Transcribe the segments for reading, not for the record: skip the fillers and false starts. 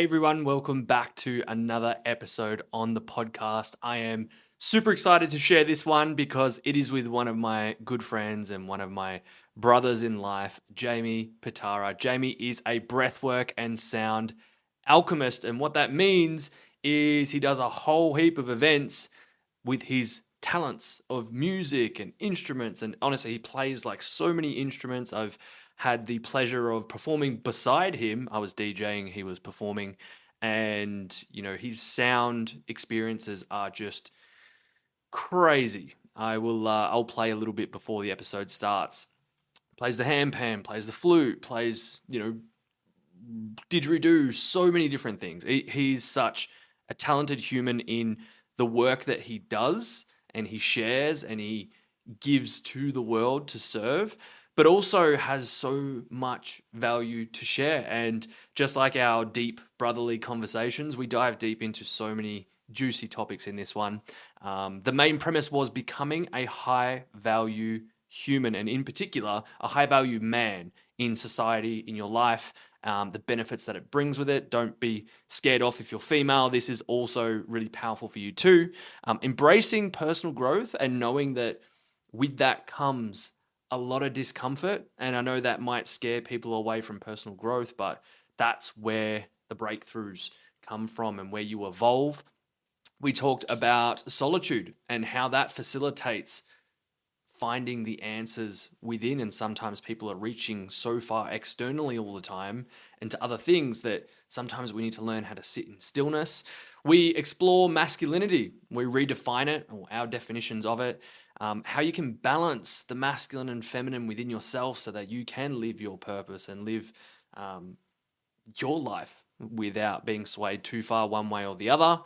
Hey everyone, welcome back to another episode on the podcast. I am super excited to share this one because it is with one of my good friends and one of my brothers in life, Jamie Patara. Jamie is a breathwork and sound alchemist, and what that means is he does a whole heap of events with his talents of music and instruments, and honestly, he plays like so many instruments. I've had the pleasure of performing beside him. I was DJing, he was performing, and his sound experiences are just crazy. I'll play a little bit before the episode starts. Plays the handpan, plays the flute, plays didgeridoo, so many different things. He's such a talented human in the work that he does, and he shares and he gives to the world to serve, but also has so much value to share. And just like our deep brotherly conversations, we dive deep into so many juicy topics in this one. The main premise was becoming a high value human, and in particular, a high value man in society, in your life. The benefits that it brings with it. Don't be scared off if you're female. This is also really powerful for you too. Embracing personal growth and knowing that with that comes a lot of discomfort. And I know that might scare people away from personal growth, but that's where the breakthroughs come from and where you evolve. We talked about solitude and how that facilitates finding the answers within, and sometimes people are reaching so far externally all the time and to other things that sometimes we need to learn how to sit in stillness. We explore masculinity, we redefine it, or our definitions of it, how you can balance the masculine and feminine within yourself so that you can live your purpose and live your life without being swayed too far one way or the other.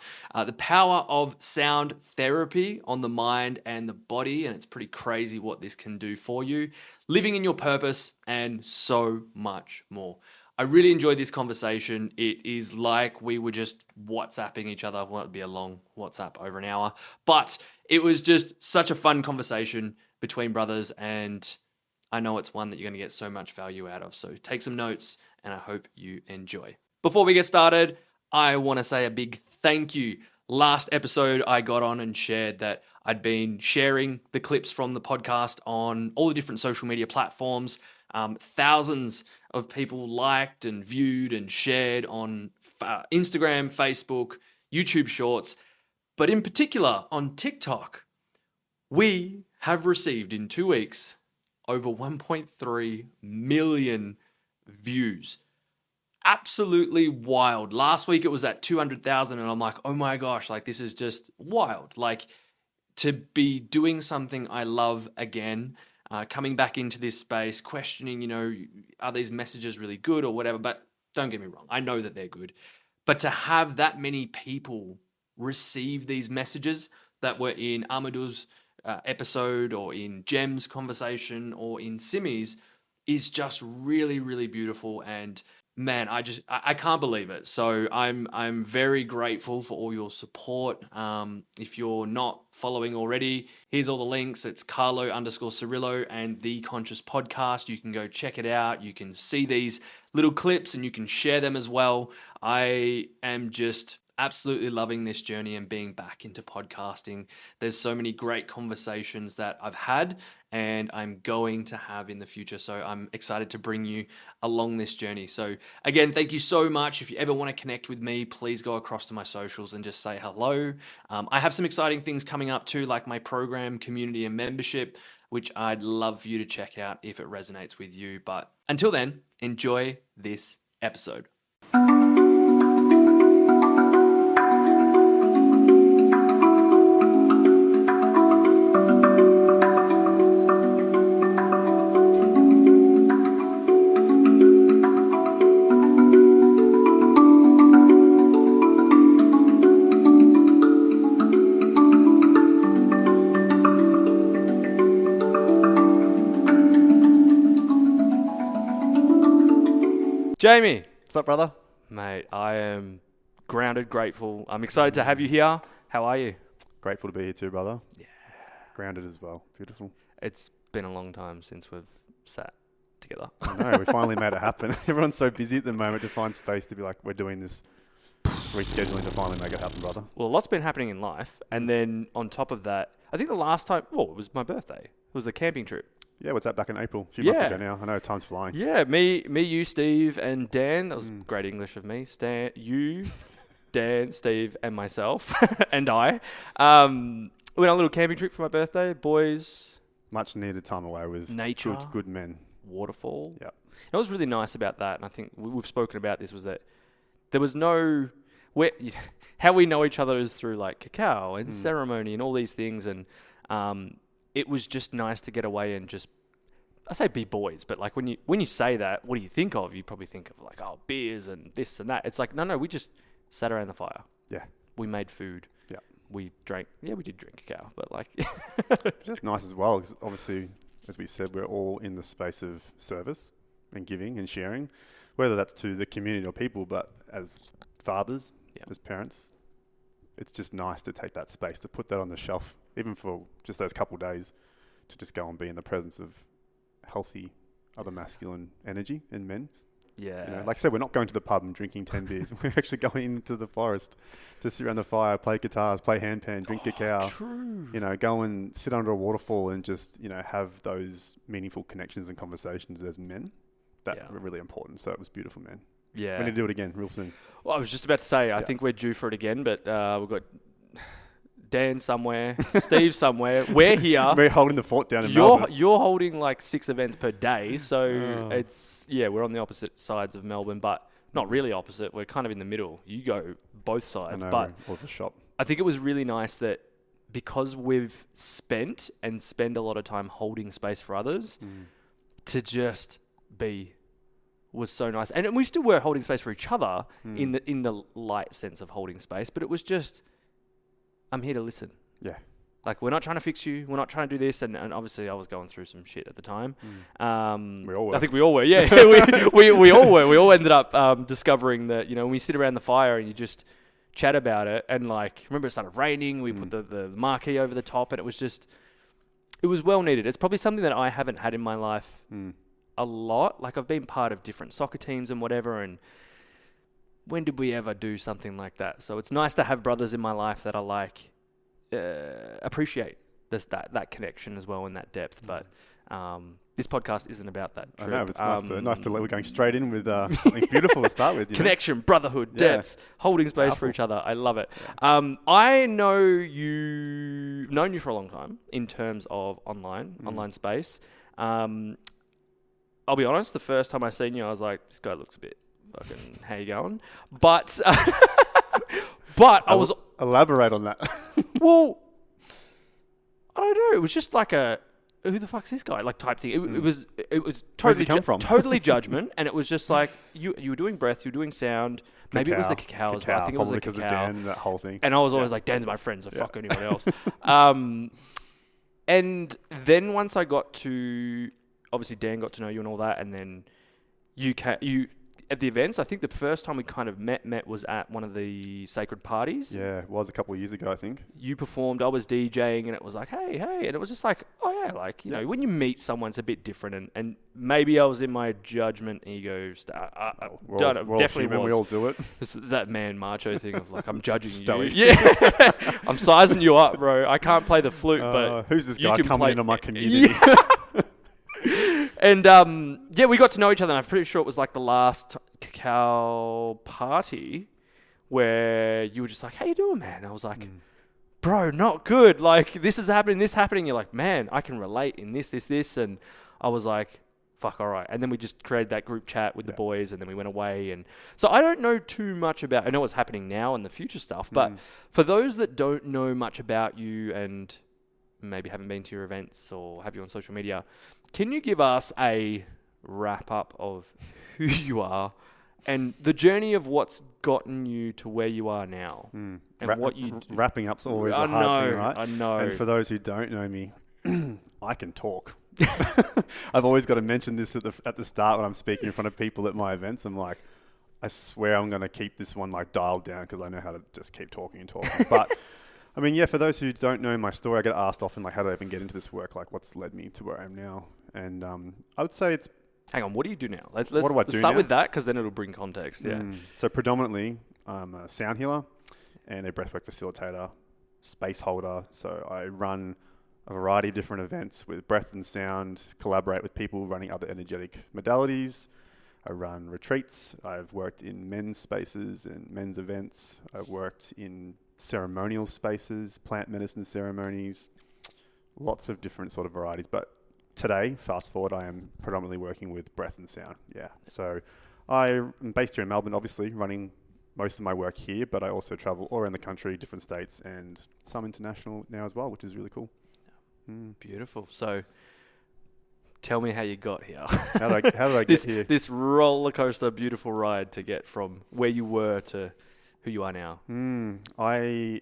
The power of sound therapy on the mind and the body, and it's pretty crazy what this can do for you. Living in your purpose, and so much more. I really enjoyed this conversation. It is like we were just WhatsApping each other. Well, it'd be a long WhatsApp, over an hour, but it was just such a fun conversation between brothers, and I know it's one that you're going to get so much value out of. So take some notes, and I hope you enjoy. Before we get started, I want to say a big thank you. Last episode, I got on and shared that I'd been sharing the clips from the podcast on all the different social media platforms. Thousands of people liked and viewed and shared on Instagram, Facebook, YouTube Shorts, but in particular on TikTok. We have received in 2 weeks over 1.3 million views. Absolutely wild. Last week it was at 200,000, and I'm like, oh my gosh, like this is just wild. Like to be doing something I love again, coming back into this space, questioning, are these messages really good or whatever? But don't get me wrong, I know that they're good. But to have that many people receive these messages that were in Amadou's episode or in Jem's conversation or in Simi's is just really, really beautiful. And man, I can't believe it. So I'm very grateful for all your support. If you're not following already, here's all the links. It's Carlo_Cirillo and The Conscious Podcast. You can go check it out. You can see these little clips and you can share them as well. I am just absolutely loving this journey and being back into podcasting. There's so many great conversations that I've had and I'm going to have in the future. So I'm excited to bring you along this journey. So again, thank you so much. If you ever want to connect with me, please go across to my socials and just say hello. I have some exciting things coming up too, like my program, community and membership, which I'd love for you to check out if it resonates with you. But until then, enjoy this episode. Jamie. What's up, brother? Mate, I am grounded, grateful. I'm excited to have you here. How are you? Grateful to be here too, brother. Yeah. Grounded as well. Beautiful. It's been a long time since we've sat together. I know, we finally made it happen. Everyone's so busy at the moment to find space to be like, we're doing this rescheduling to finally make it happen, brother. Well, a lot's been happening in life. And then on top of that, I think the last time, it was my birthday. It was the camping trip. Yeah, what's that, back in April? A few months ago now. I know time's flying. Yeah, me, you, Steve, and Dan. That was great English of me. You, Dan, Steve, and myself, and I. We went on a little camping trip for my birthday. Boys. Much needed time away with nature, good men. Waterfall. Yeah. What was really nice about that, and I think we've spoken about this, was that there was how we know each other is through like cacao and ceremony and all these things, and it was just nice to get away and just, I say be boys, but like when you say that, what do you think of? You probably think of like, oh, beers and this and that. It's like, no, we just sat around the fire. Yeah. We made food. Yeah. We drank. Yeah, we did drink cacao, but like. It's just nice as well, because obviously, as we said, we're all in the space of service and giving and sharing, whether that's to the community or people, but as fathers, as parents, it's just nice to take that space, to put that on the shelf, even for just those couple of days, to just go and be in the presence of healthy other masculine energy in men. Yeah. You know, like I said, we're not going to the pub and drinking 10 beers. We're actually going into the forest to sit around the fire, play guitars, play handpan, drink cacao. True. You know, go and sit under a waterfall and just, have those meaningful connections and conversations as men. That were really important. So it was beautiful, man. Yeah. We need to do it again real soon. Well, I was just about to say, I think we're due for it again, but we've got Dan somewhere, Steve somewhere. We're here. We're holding the fort down in Melbourne. You're holding like 6 events per day, so we're on the opposite sides of Melbourne, but not really opposite. We're kind of in the middle. You go both sides. I know, but all the shop. I think it was really nice that because we've spend a lot of time holding space for others, to just be was so nice. And we still were holding space for each other in the light sense of holding space, but it was just, I'm here to listen. Yeah. Like, we're not trying to fix you. We're not trying to do this. And obviously I was going through some shit at the time. We all were. I think we all were. Yeah. we all were. We all ended up discovering that, when we sit around the fire and you just chat about it, and like, remember it started raining, we put the marquee over the top, and it was well needed. It's probably something that I haven't had in my life a lot. Like, I've been part of different soccer teams and whatever, and when did we ever do something like that? So it's nice to have brothers in my life that I like, appreciate that connection as well, and that depth. But this podcast isn't about that trip. I know, it's nice to we're going straight in with something beautiful to start with. Connection, brotherhood, depth, holding space for each other. I love it. Yeah. I known you for a long time in terms of online space. I'll be honest, the first time I seen you, I was like, this guy looks a bit fucking, how you going? But I was... Elaborate on that. Well, I don't know. It was just like who the fuck's this guy? Like, type thing. It was Where's he come from? Totally judgment. And it was just like, you were doing breath, you were doing sound. Maybe it was the cacao as well. I think it was the cacao. Because of Dan, that whole thing. And I was always like, Dan's my friend, so fuck anyone else. And then once I got to... Obviously, Dan got to know you and all that, and then you at the events. I think the first time we kind of met was at one of the sacred parties. Yeah, it was a couple of years ago, I think. You performed, I was DJing, and it was like, hey, and it was just like, oh yeah, like, you know, when you meet someone, it's a bit different, and maybe I was in my judgment ego. Definitely was. We all do it. That man macho thing of like, I'm judging you. Yeah, I'm sizing you up, bro. I can't play the flute, but who's this guy coming into my community? Yeah. And we got to know each other, and I'm pretty sure it was like the last cacao party where you were just like, how you doing, man? And I was like, bro, not good. Like, this is happening, this happening. You're like, man, I can relate in this. And I was like, fuck, all right. And then we just created that group chat with the boys, and then we went away. And so I don't know too much about, I know what's happening now and the future stuff, but for those that don't know much about you and maybe haven't been to your events or have you on social media, can you give us a wrap up of who you are and the journey of what's gotten you to where you are now? And what you wrapping up's always a hard thing, right? I know. And for those who don't know me, I can talk. I've always got to mention this at the start when I'm speaking in front of people at my events. I'm like, I swear I'm going to keep this one like dialed down because I know how to just keep talking. But I mean, for those who don't know my story, I get asked often, like, how did I even get into this work? Like, what's led me to where I am now? And I would say it's... Hang on, what do you do now? Let's start with that, because then it'll bring context, yeah. So predominantly, I'm a sound healer and a breathwork facilitator, space holder. So I run a variety of different events with breath and sound, collaborate with people running other energetic modalities. I run retreats. I've worked in men's spaces and men's events. I've worked in ceremonial spaces, plant medicine ceremonies, lots of different sort of varieties. But today, fast forward, I am predominantly working with breath and sound. Yeah. So I'm based here in Melbourne, obviously, running most of my work here, but I also travel all around the country, different states, and some international now as well, which is really cool. Beautiful. So tell me how you got here. How did I get here? This roller coaster, beautiful ride to get from where you were to who you are now. I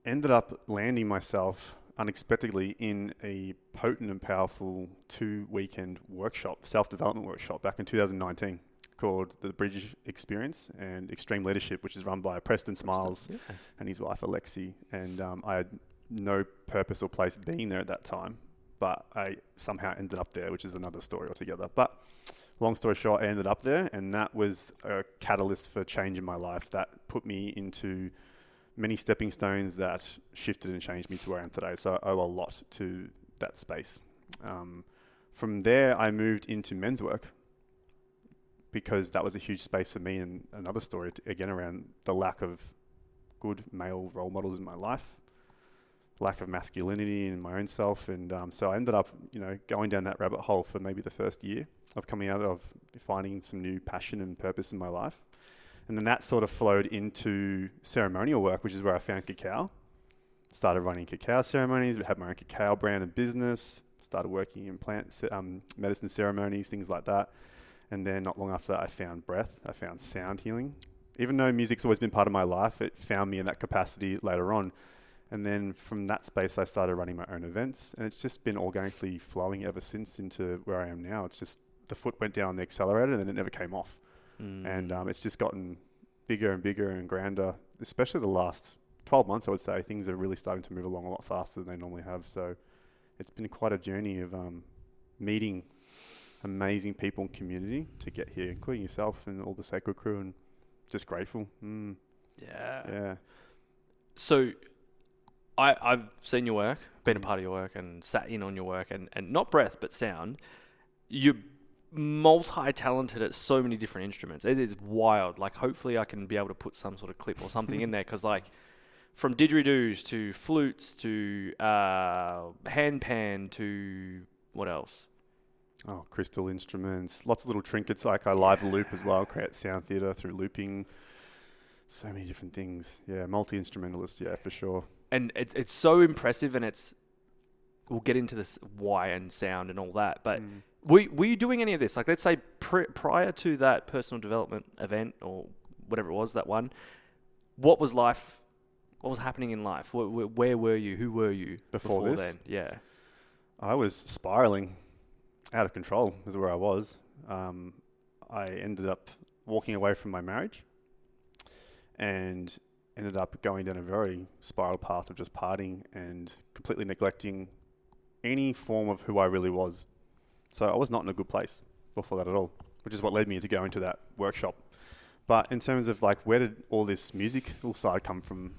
ended up landing myself unexpectedly in a potent and powerful 2-weekend workshop, self-development workshop back in 2019 called the Bridge Experience and Extreme Leadership, which is run by Preston Smiles and his wife Alexi. And I had no purpose or place being there at that time, but I somehow ended up there, which is another story altogether. But long story short, I ended up there, and that was a catalyst for change in my life that put me into many stepping stones that shifted and changed me to where I am today. So I owe a lot to that space. From there, I moved into men's work because that was a huge space for me, and another story again around the lack of good male role models in my life, lack of masculinity in my own self. And so I ended up, going down that rabbit hole for maybe the first year of coming out of finding some new passion and purpose in my life. And then that sort of flowed into ceremonial work, which is where I found cacao. Started running cacao ceremonies, had my own cacao brand and business, started working in plant medicine ceremonies, things like that. And then not long after that, I found breath, I found sound healing. Even though music's always been part of my life, it found me in that capacity later on. And then from that space, I started running my own events, and it's just been organically flowing ever since into where I am now. It's just the foot went down on the accelerator and then it never came off. And it's just gotten bigger and bigger and grander, especially the last 12 months, I would say. Things are really starting to move along a lot faster than they normally have. So it's been quite a journey of meeting amazing people and community to get here, including yourself and all the Sacred Crew, and just grateful. Yeah. So I've seen your work, been a part of your work, and sat in on your work, and not breath, but sound. You're multi-talented at so many different instruments. It is wild. Like, hopefully I can be able to put some sort of clip or something in there, because like from didgeridoos to flutes to handpan to what else? Oh, crystal instruments, lots of little trinkets. Like I live loop as well, create sound theatre through looping. So many different things. Yeah, multi-instrumentalist, yeah, for sure. And it's so impressive, and we'll get into this why and sound and all that, but were you doing any of this? Like, let's say prior to that personal development event or whatever it was, that one, what was life? What was happening in life? Where were you? Who were you before this? then? Yeah. I was spiraling out of control is where I was. I ended up walking away from my marriage and ended up going down a very spiral path of just partying and completely neglecting any form of who I really was. So I was not in a good place before that at all, which is what led me to go into that workshop. But in terms of like, where did all this musical side come from?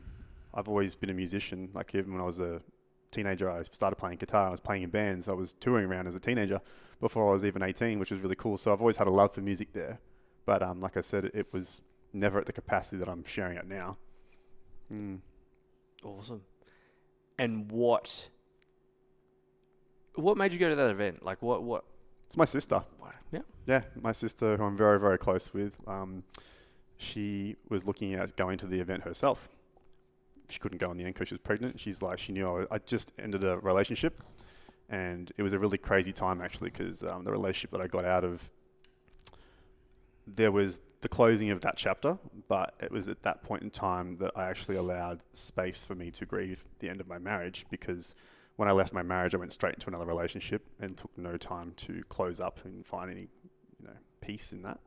I've always been a musician. Like, even when I was a teenager, I started playing guitar. I was playing in bands. I was touring around as a teenager before I was even 18, which was really cool. So I've always had a love for music there. But like I said, it was never at the capacity that I'm sharing it now. Awesome. And what made you go to that event? Like, what? It's my sister. Yeah. Yeah, my sister, who I'm very, very close with. She was looking at going to the event herself. She couldn't go in the end because she was pregnant. She's like, she knew I just ended a relationship, and it was a really crazy time actually, because the relationship that I got out of, there was the closing of that chapter, but it was at that point in time that I actually allowed space for me to grieve the end of my marriage, because when I left my marriage, I went straight into another relationship and took no time to close up and find any, peace in that.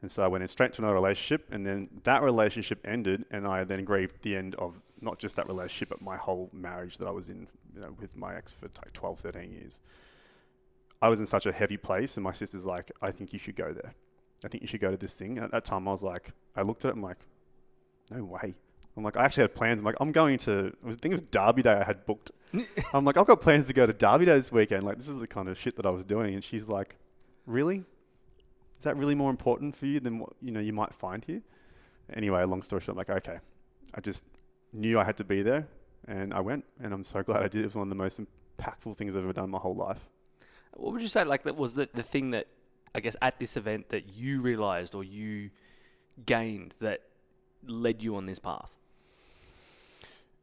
And so I went in straight to another relationship, and then that relationship ended, and I then grieved the end of not just that relationship, but my whole marriage that I was in, with my ex for like 12, 13 years. I was in such a heavy place, and my sister's like, I think you should go there. I think you should go to this thing. And at that time, I was like, I looked at it, I'm like, no way. I'm like, I actually had plans. I'm like, I'm going to, I think it was Derby Day I had booked. I'm like, I've got plans to go to Derby Day this weekend. Like, this is the kind of shit that I was doing. And she's like, really? Is that really more important for you than what, you might find here? Anyway, long story short, I'm like, okay. I just knew I had to be there, and I went, and I'm so glad I did. It was one of the most impactful things I've ever done in my whole life. What would you say, like, that was the thing that, I guess, at this event that you realized or you gained that led you on this path?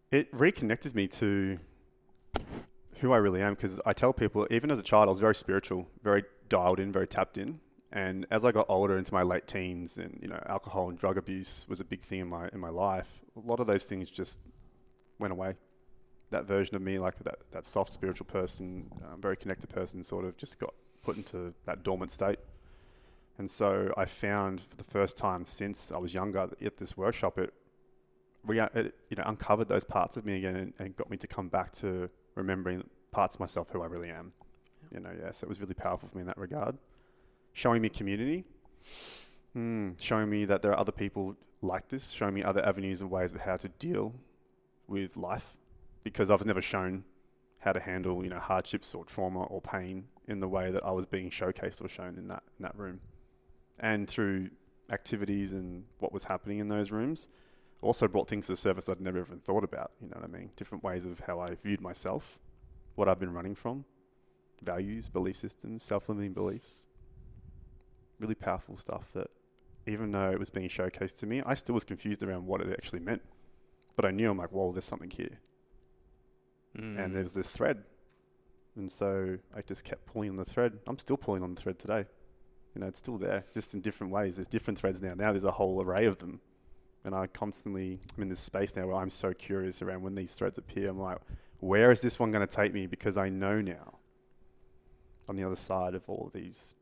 It reconnected me to who I really am, because I tell people, even as a child, I was very spiritual, very dialed in, very tapped in. And as I got older into my late teens, and alcohol and drug abuse was a big thing in my life, a lot of those things just went away. That version of me, like that soft spiritual person, very connected person, sort of just got put into that dormant state. And so I found for the first time since I was younger at this workshop, it uncovered those parts of me again, and got me to come back to remembering parts of myself who I really am. So it was really powerful for me in that regard. Showing me community, showing me that there are other people like this, showing me other avenues and ways of how to deal with life, because I've never shown how to handle hardships or trauma or pain in the way that I was being showcased or shown in that room. And through activities and what was happening in those rooms, also brought things to the surface I'd never even thought about. You know what I mean? Different ways of how I viewed myself, what I've been running from, values, belief systems, self-limiting beliefs. Really powerful stuff that, even though it was being showcased to me, I still was confused around what it actually meant. But I knew, I'm like, whoa, there's something here. And there's this thread. And so I just kept pulling on the thread. I'm still pulling on the thread today. It's still there, just in different ways. There's different threads now. Now there's a whole array of them. And I'm in this space now where I'm so curious around when these threads appear. I'm like, where is this one going to take me? Because I know now, on the other side of all of these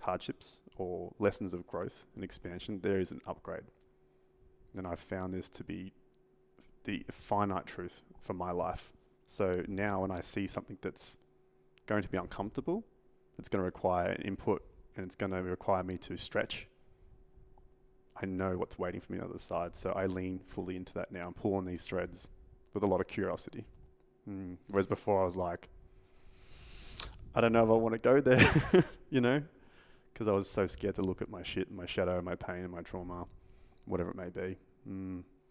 hardships or lessons of growth and expansion, there is an upgrade. And I've found this to be the finite truth for my life. So now when I see something that's going to be uncomfortable, it's going to require an input, and it's going to require me to stretch, I know what's waiting for me on the other side. So I lean fully into that now and pull on these threads with a lot of curiosity. Whereas before I was like, I don't know if I want to go there, because I was so scared to look at my shit, my shadow, my pain and my trauma, whatever it may be.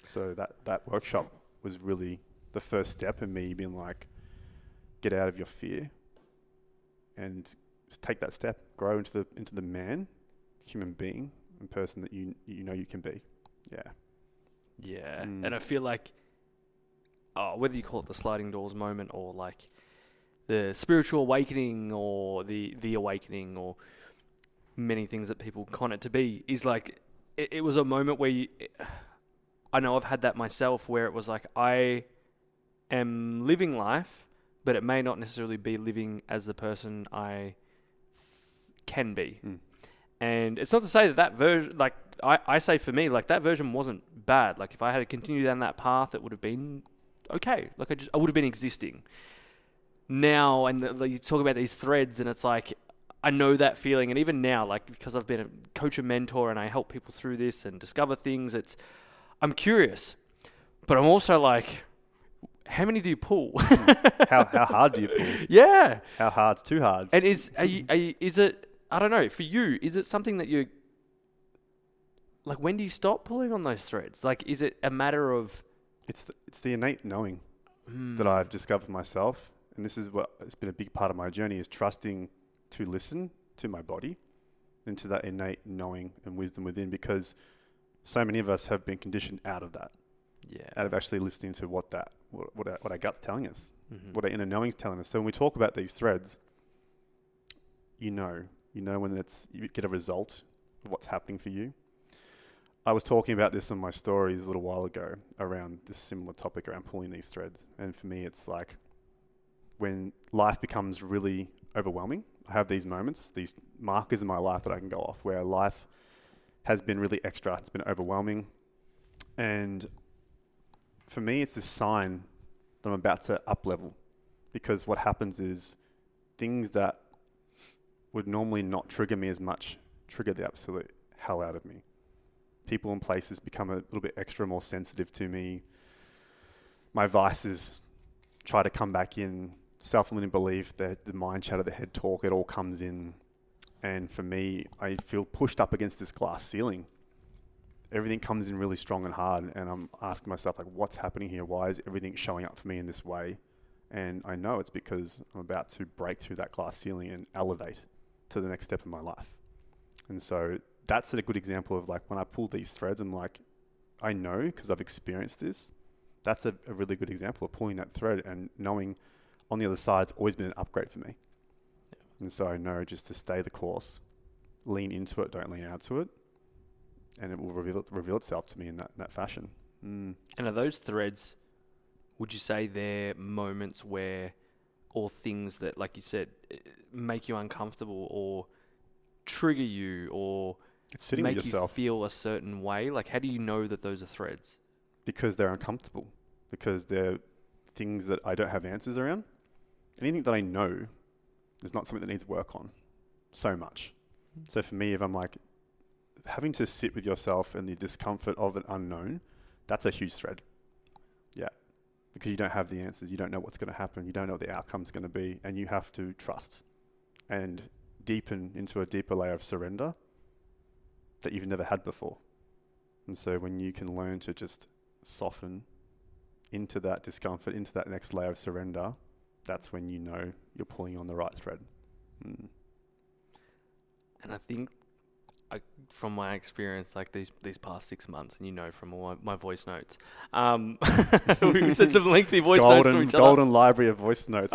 So that workshop was really the first step in me being like, get out of your fear and take that step, grow into the man, human being, and person that you can be. Yeah. And I feel like, whether you call it the sliding doors moment or like the spiritual awakening or the awakening or many things that people con it to be, is like it was a moment where I know I've had that myself, where it was like I am living life, but it may not necessarily be living as the person I can be. And it's not to say that version, like I say for me, like that version wasn't bad. Like if I had continued down that path, it would have been okay. Like I would have been existing. Now, and you talk about these threads, and it's like, I know that feeling. And even now, like, because I've been a coach and mentor and I help people through this and discover things, I'm curious, but I'm also like, how many do you pull? How hard do you pull? Yeah. How hard's too hard? And is it, I don't know, for you, is it something that you, like, when do you stop pulling on those threads? Like, is it a matter of... It's the innate knowing that I've discovered for myself. And this is what it's been a big part of my journey, is trusting to listen to my body and to that innate knowing and wisdom within, because so many of us have been conditioned out of that. Yeah. Out of actually listening to what our gut's telling us, what our inner knowing's telling us. So when we talk about these threads, you know when you get a result of what's happening for you. I was talking about this on my stories a little while ago around this similar topic around pulling these threads. And for me, it's like when life becomes really overwhelming, I have these moments, these markers in my life that I can go off, where life has been really extra. It's been overwhelming. And for me, it's this sign that I'm about to up level, because what happens is things that would normally not trigger me as much trigger the absolute hell out of me. people and places become a little bit extra more sensitive to me. My vices try to come back in. Self-limiting belief, the mind chatter, the head talk, it all comes in. And for me, I feel pushed up against this glass ceiling. Everything comes in really strong and hard. And I'm asking myself, like, what's happening here? Why is everything showing up for me in this way? And I know it's because I'm about to break through that glass ceiling and elevate to the next step in my life. And so that's a good example of, like, when I pull these threads, I'm like, I know because I've experienced this. That's a really good example of pulling that thread and knowing on the other side, it's always been an upgrade for me. Yeah. And so I know just to stay the course, lean into it, don't lean out to it, and it will reveal itself to me in that fashion. And are those threads, would you say they're moments where, or things that, like you said, make you uncomfortable or trigger you or it's sitting make with yourself. You feel a certain way? Like, how do you know that those are threads? Because they're uncomfortable. Because they're things that I don't have answers around. Anything that I know is not something that needs work on so much. So for me, if I'm like having to sit with yourself and the discomfort of an unknown, that's a huge thread. Yeah. Because you don't have the answers. You don't know what's going to happen. You don't know what the outcome's going to be. And you have to trust and deepen into a deeper layer of surrender that you've never had before. And so when you can learn to just soften into that discomfort, into that next layer of surrender, that's when you know you're pulling on the right thread. And I think from my experience, like these past 6 months, and from all my voice notes, we sent some lengthy voice notes to each other. Golden library of voice notes.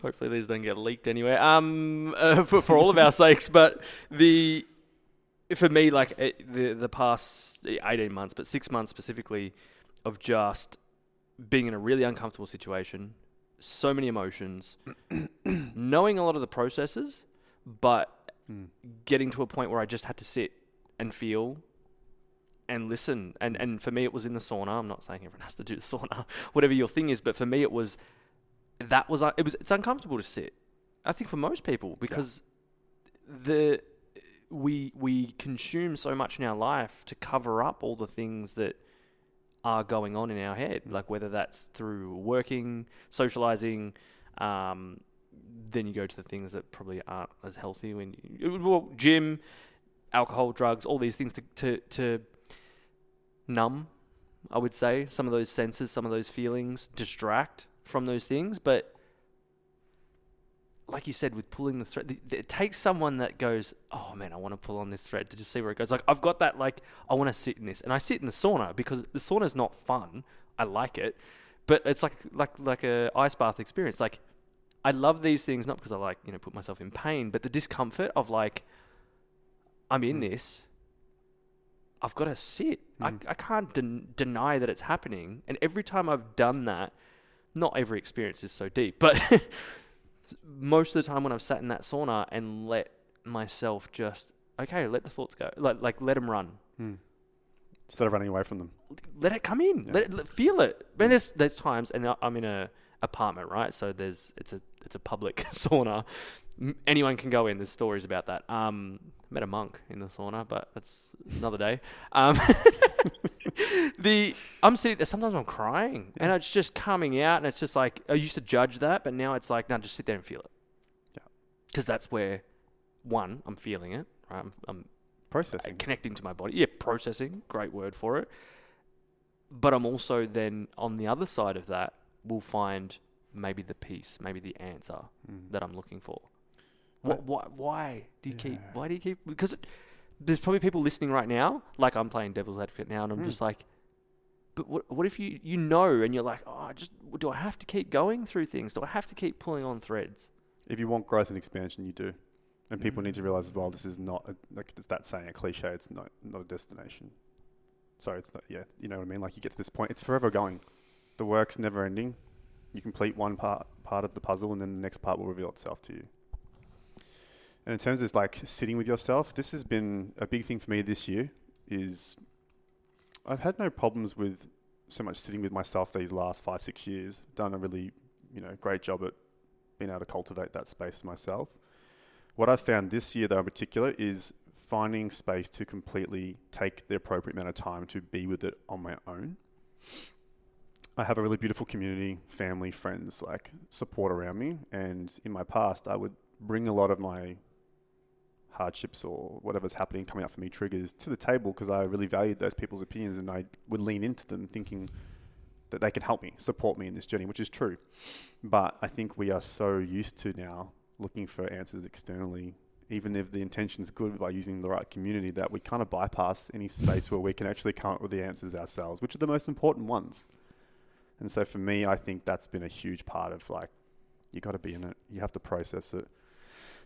Hopefully these don't get leaked anyway. For all of our sakes, but for me, like the past 18 months, but 6 months specifically, of just being in a really uncomfortable situation, so many emotions, knowing a lot of the processes, but getting to a point where I just had to sit and feel and listen. And for me, it was in the sauna. I'm not saying everyone has to do the sauna, whatever your thing is, but for me, it's uncomfortable to sit. I think for most people, because we consume so much in our life to cover up all the things that are going on in our head, like whether that's through working, socializing, then you go to the things that probably aren't as healthy gym, alcohol, drugs, all these things to numb, I would say, some of those senses, some of those feelings, distract from those things. But like you said, with pulling the thread, it takes someone that goes, oh man, I want to pull on this thread to just see where it goes. Like, I've got that, like, I want to sit in this. And I sit in the sauna because the sauna's not fun. I like it. But it's like a ice bath experience. Like, I love these things, not because I put myself in pain, but the discomfort of like, I'm in this, I've got to sit. I can't deny that it's happening. And every time I've done that, not every experience is so deep, but most of the time when I've sat in that sauna and let myself just, let the thoughts go, like let them run. Instead of running away from them. Let it come in. Yeah. Feel it. I mean, there's times, and I'm in a apartment, right? So it's a public sauna. Anyone can go in. There's stories about that. Met a monk in the sauna, but that's another day. I'm sitting there. Sometimes I'm crying, and it's just coming out, and it's just like, I used to judge that, but now it's like, no, just sit there and feel it. Yeah. Because that's where, one, I'm feeling it, right? I'm processing, connecting to my body. Yeah, processing. Great word for it. But I'm also then on the other side of that, will find maybe the peace, maybe the answer that I'm looking for. Why do you keep? Because there's probably people listening right now, like I'm playing devil's advocate now, and I'm just like, but what if you and you're like, do I have to keep going through things? Do I have to keep pulling on threads? If you want growth and expansion, you do. And people need to realize as well, this is not, it's that saying, a cliche, it's not a destination. Sorry, it's not, you know what I mean? Like, you get to this point, it's forever going. The work's never ending. You complete one part of the puzzle, and then the next part will reveal itself to you. And in terms of like sitting with yourself, this has been a big thing for me this year. Is I've had no problems with so much sitting with myself these last 5-6 years. Done a really great job at being able to cultivate that space myself. What I've found this year though in particular is finding space to completely take the appropriate amount of time to be with it on my own. I have a really beautiful community, family, friends, like support around me. And in my past, I would bring a lot of my hardships or whatever's happening, coming up for me, triggers to the table because I really valued those people's opinions, and I would lean into them thinking that they can help me, support me in this journey, which is true. But I think we are so used to now looking for answers externally, even if the intention is good by using the right community, that we kind of bypass any space where we can actually come up with the answers ourselves, which are the most important ones. And so for me, I think that's been a huge part of like, you got to be in it. You have to process it.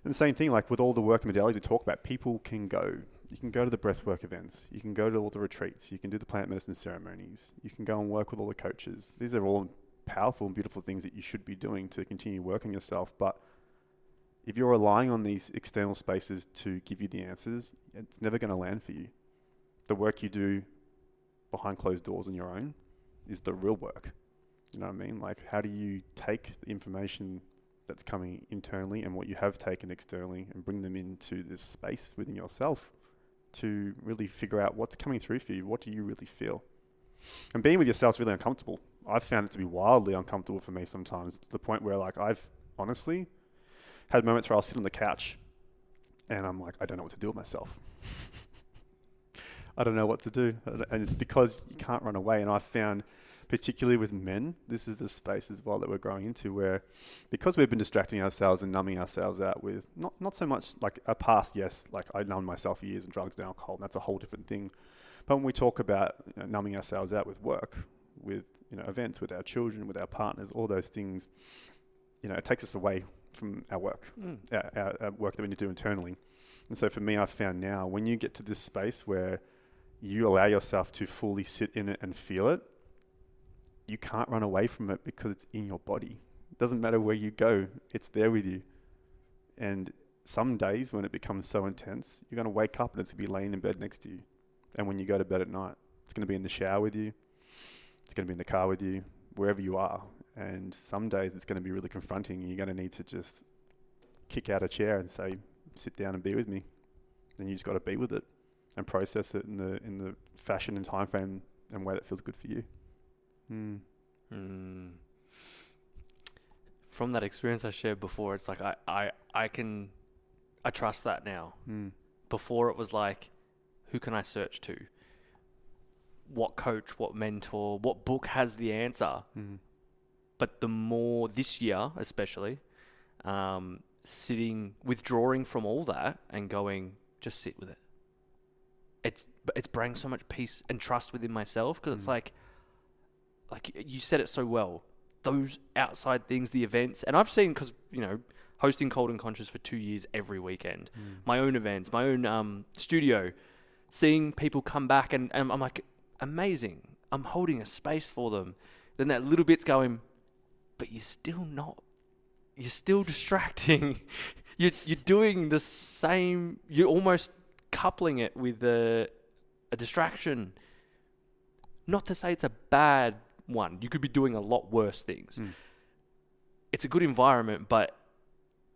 And the same thing, like with all the work and modalities we talk about, people can go. You can go to the breathwork events. You can go to all the retreats. You can do the plant medicine ceremonies. You can go and work with all the coaches. These are all powerful and beautiful things that you should be doing to continue working yourself. But if you're relying on these external spaces to give you the answers, it's never going to land for you. The work you do behind closed doors on your own is the real work. You know what I mean? Like, how do you take the information that's coming internally and what you have taken externally and bring them into this space within yourself to really figure out what's coming through for you? What do you really feel? And being with yourself is really uncomfortable. I've found it to be wildly uncomfortable for me sometimes. It's to the point where, like, I've honestly had moments where I'll sit on the couch and I'm like, I don't know what to do with myself. I don't know what to do. And it's because you can't run away. And I've found, particularly with men, this is the space as well that we're growing into, where because we've been distracting ourselves and numbing ourselves out with not so much like a past, yes, like I numbed myself for years in drugs and alcohol, and that's a whole different thing. But when we talk about numbing ourselves out with work, with events, with our children, with our partners, all those things, it takes us away from our work, our work that we need to do internally. And so for me, I've found now, when you get to this space where you allow yourself to fully sit in it and feel it, you can't run away from it because it's in your body. It doesn't matter where you go, it's there with you. And some days when it becomes so intense, you're going to wake up and it's going to be laying in bed next to you. And when you go to bed at night, it's going to be in the shower with you. It's going to be in the car with you, wherever you are. And some days it's going to be really confronting. You're going to need to just kick out a chair and say, sit down and be with me. And you just got to be with it and process it in the fashion and time frame and way that feels good for you. From that experience I shared before, it's like I trust that now. Before it was like, who can I search to? What coach, what mentor, what book has the answer? But the more this year, especially, withdrawing from all that and going, just sit with it. It's bringing so much peace and trust within myself, because it's like you said it so well, those outside things, the events, and I've seen, because hosting Cold and Conscious for 2 years every weekend, my own events, my own studio, seeing people come back and I'm like, amazing, I'm holding a space for them. Then that little bit's going, but you're still distracting. you're doing the same, you're almost coupling it with a distraction. Not to say it's a bad one. You could be doing a lot worse things. It's a good environment, but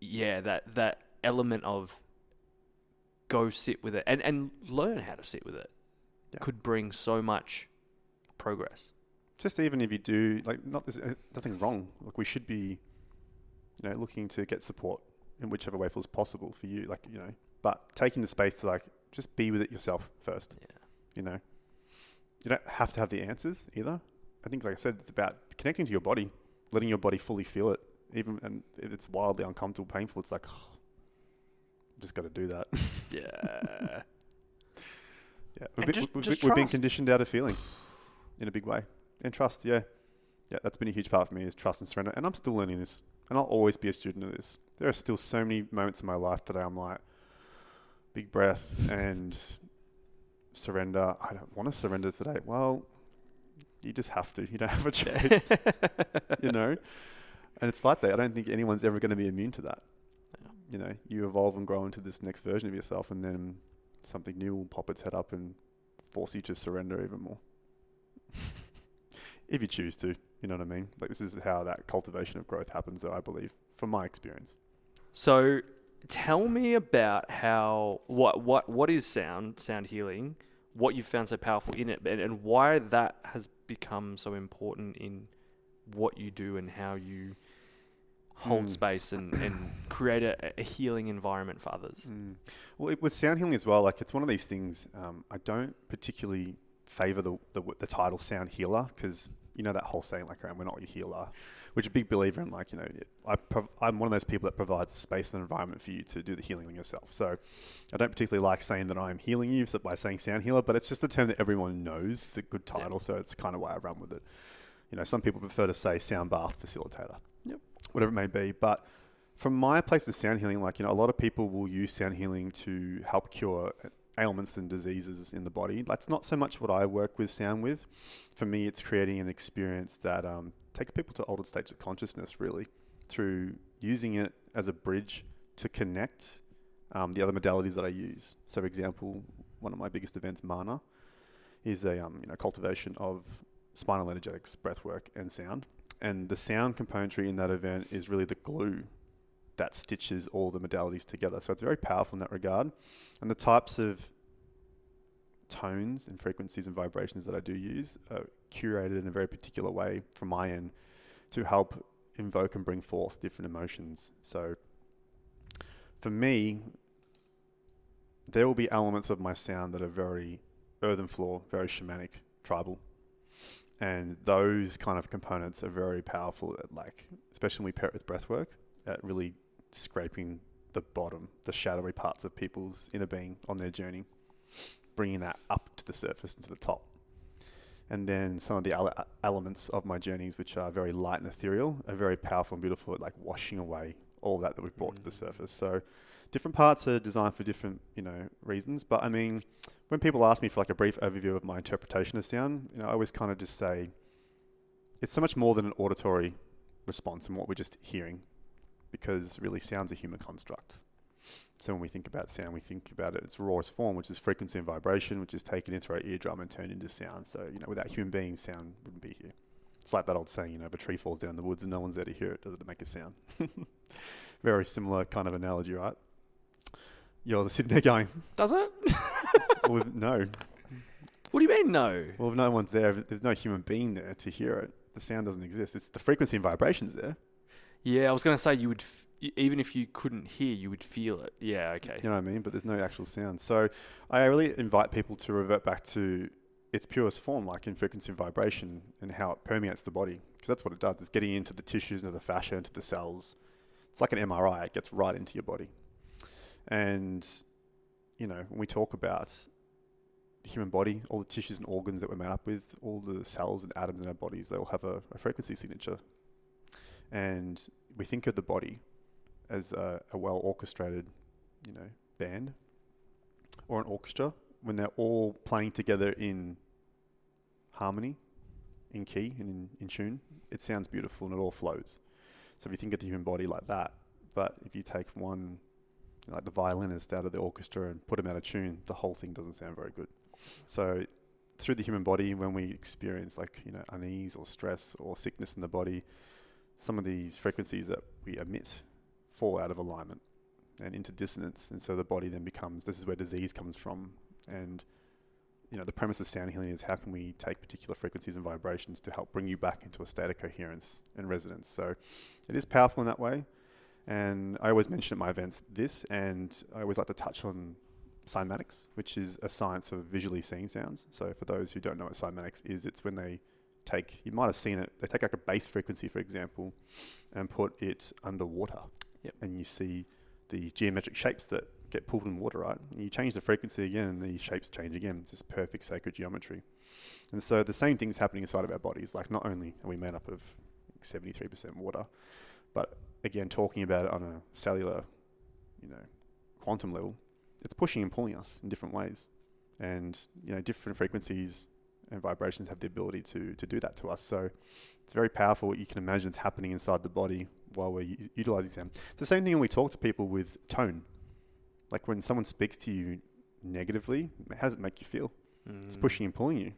yeah, that element of go sit with it and learn how to sit with it could bring so much progress. Just even if you do, like, there's nothing wrong. Like, we should be, looking to get support in whichever way feels possible for you. Like, but taking the space to, like, just be with it yourself first. You don't have to have the answers either. I think, like I said, it's about connecting to your body, letting your body fully feel it. And if it's wildly uncomfortable, painful, it's like, just got to do that. Yeah. We've been conditioned out of feeling in a big way. And trust, yeah, that's been a huge part for me, is trust and surrender. And I'm still learning this, and I'll always be a student of this. There are still so many moments in my life that I'm like, big breath and surrender. I don't want to surrender today. Well, you just have to. You don't have a choice, And it's like that. I don't think anyone's ever going to be immune to that. You evolve and grow into this next version of yourself, and then something new will pop its head up and force you to surrender even more. If you choose to, you know what I mean? Like, this is how that cultivation of growth happens, though, I believe, from my experience. So Tell me about what is sound healing, what you found so powerful in it, and why that has become so important in what you do and how you hold space and create a healing environment for others. Well, with sound healing as well, like it's one of these things. I don't particularly favor the title sound healer, because you know that whole saying like, we're not your healer, which I'm a big believer in. Like, you know, I'm one of those people that provides space and environment for you to do the healing on yourself. So I don't particularly like saying that I'm healing you by saying sound healer, but it's just a term that everyone knows. It's a good title, so it's kind of why I run with it. You know, some people prefer to say sound bath facilitator, whatever it may be. But from my place of sound healing, like, you know, a lot of people will use sound healing to help cure ailments and diseases in the body. That's not so much what I work with sound with. For me, it's creating an experience that takes people to altered states of consciousness, really, through using it as a bridge to connect the other modalities that I use. So, for example, one of my biggest events, Mana, is a cultivation of spinal energetics, breathwork, and sound. And the sound componentry in that event is really the glue that stitches all the modalities together. So it's very powerful in that regard. And the types of tones and frequencies and vibrations that I do use are curated in a very particular way from my end to help invoke and bring forth different emotions. So for me, there will be elements of my sound that are very earthen floor, very shamanic, tribal. And those kind of components are very powerful at, like, especially when we pair it with breathwork, at really scraping the bottom, the shadowy parts of people's inner being on their journey, bringing that up to the surface and to the top. And then some of the elements of my journeys, which are very light and ethereal, are very powerful and beautiful at, like, washing away all that we've brought to the surface. So different parts are designed for different, reasons. But I mean, when people ask me for like a brief overview of my interpretation of sound, I always kind of just say, it's so much more than an auditory response and what we're just hearing, because really sound's a human construct. So when we think about sound, we think about it in its rawest form, which is frequency and vibration, which is taken into our eardrum and turned into sound. So, without human beings, sound wouldn't be here. It's like that old saying, if a tree falls down in the woods and no one's there to hear it, does it make a sound? Very similar kind of analogy, right? You're sitting there going, does it? Well, no. What do you mean, no? Well, if no one's there, if there's no human being there to hear it, the sound doesn't exist. It's the frequency and vibrations there. Yeah, I was going to say you would, even if you couldn't hear, you would feel it. Yeah, okay. You know what I mean? But there's no actual sound. So I really invite people to revert back to its purest form, like in frequency and vibration, and how it permeates the body. Because that's what it does. It's getting into the tissues, into the fascia, into the cells. It's like an MRI. It gets right into your body. And, when we talk about the human body, all the tissues and organs that we're made up with, all the cells and atoms in our bodies, they all have a frequency signature. And we think of the body as a well-orchestrated, band or an orchestra. When they're all playing together in harmony, in key and in tune, it sounds beautiful and it all flows. So if you think of the human body like that, but if you take one, like the violinist out of the orchestra and put him out of tune, the whole thing doesn't sound very good. So through the human body, when we experience unease or stress or sickness in the body, some of these frequencies that we emit fall out of alignment and into dissonance. And so the body then this is where disease comes from. And, the premise of sound healing is how can we take particular frequencies and vibrations to help bring you back into a state of coherence and resonance. So it is powerful in that way. And I always mention at my events and I always like to touch on cymatics, which is a science of visually seeing sounds. So for those who don't know what cymatics is, it's when they you might have seen it, they take like a bass frequency, for example, and put it underwater. Yep. And you see the geometric shapes that get pulled in water, right? And you change the frequency again and the shapes change again. It's this perfect sacred geometry. And so the same thing is happening inside of our bodies. Like, not only are we made up of 73% water, but again, talking about it on a cellular, quantum level, it's pushing and pulling us in different ways. And, different frequencies and vibrations have the ability to do that to us. So it's very powerful what you can imagine is happening inside the body while we're utilizing sound. It's the same thing when we talk to people with tone. Like when someone speaks to you negatively, how does it make you feel? It's pushing and pulling you.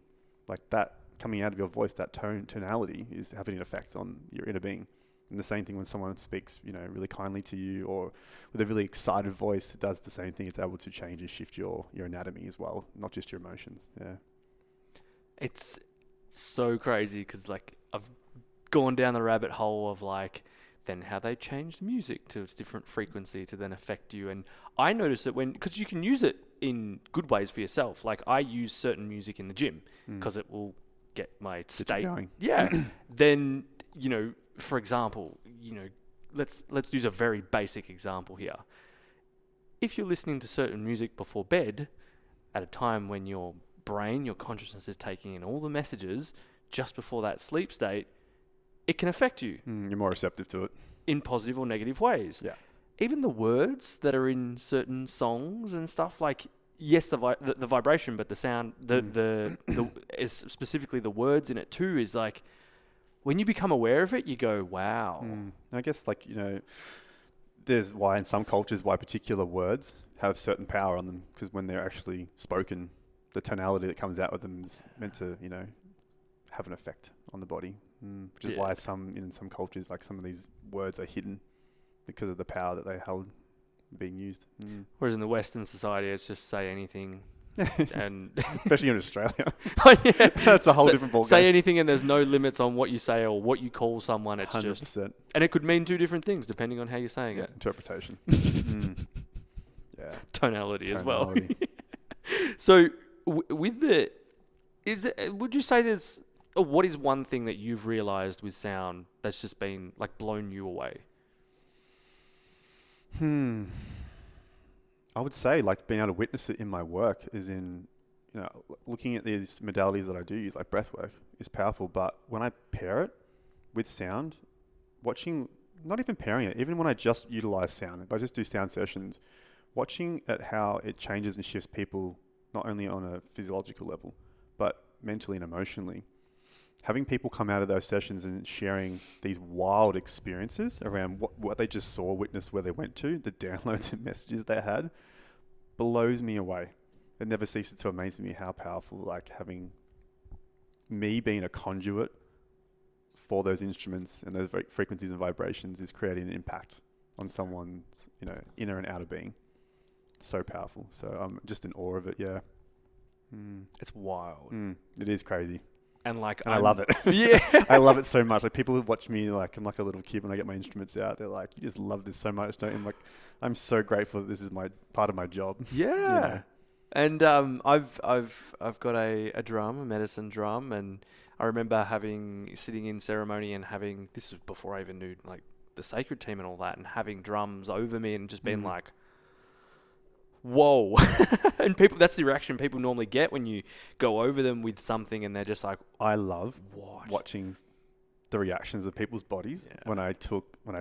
Like that coming out of your voice, that tonality is having an effect on your inner being. And the same thing when someone speaks, really kindly to you or with a really excited voice, it does the same thing. It's able to change and shift your anatomy as well, not just your emotions. Yeah. It's so crazy because like I've gone down the rabbit hole of like then how they change the music to its different frequency to then affect you. And I notice it because you can use it in good ways for yourself. Like I use certain music in the gym because it will get my state going. Yeah. Then, for example, let's use a very basic example here. If you're listening to certain music before bed at a time when your brain, your consciousness is taking in all the messages just before that sleep state, it can affect you. You're more receptive to it. In positive or negative ways. Yeah. Even the words that are in certain songs and stuff, like, yes, the vibration, but the sound, the is specifically the words in it too, is like, when you become aware of it, you go, wow. I guess there's why in some cultures, why particular words have certain power on them, because when they're actually spoken, the tonality that comes out with them is meant to, have an effect on the body. Which is why in some cultures, like some of these words are hidden because of the power that they held being used. Whereas in the Western society, it's just say anything. And especially in Australia. Oh, yeah. That's a whole different ballgame. Say anything and there's no limits on what you say or what you call someone. It's 100%. just... And it could mean two different things depending on how you're saying it. Interpretation. Yeah. Tonality as well. So with would you say there's... what is one thing that you've realized with sound that's just been like blown you away? I would say like being able to witness it in my work is in, looking at these modalities that I do use, like breathwork, is powerful. But when I pair it with sound, watching, not even pairing it, even when I just utilize sound, if I just do sound sessions, watching at how it changes and shifts people, not only on a physiological level, but mentally and emotionally. Having people come out of those sessions and sharing these wild experiences around what they just saw, witnessed, where they went to, the downloads and messages they had, blows me away. It never ceases to amaze me how powerful, like having me being a conduit for those instruments and those frequencies and vibrations is creating an impact on someone's, inner and outer being. So powerful. So I'm just in awe of it. Yeah. It's wild. It is crazy. And I love it. Yeah. I love it so much. Like people who watch me, like I'm like a little kid when I get my instruments out. They're like, you just love this so much, don't you? I'm so grateful that this is my part of my job. Yeah. And I've got a drum, a medicine drum, and I remember sitting in ceremony and having, this was before I even knew like the sacred team and all that, and having drums over me and just being like, whoa. And that's the reaction people normally get when you go over them with something and they're just like, I love watching the reactions of people's bodies when I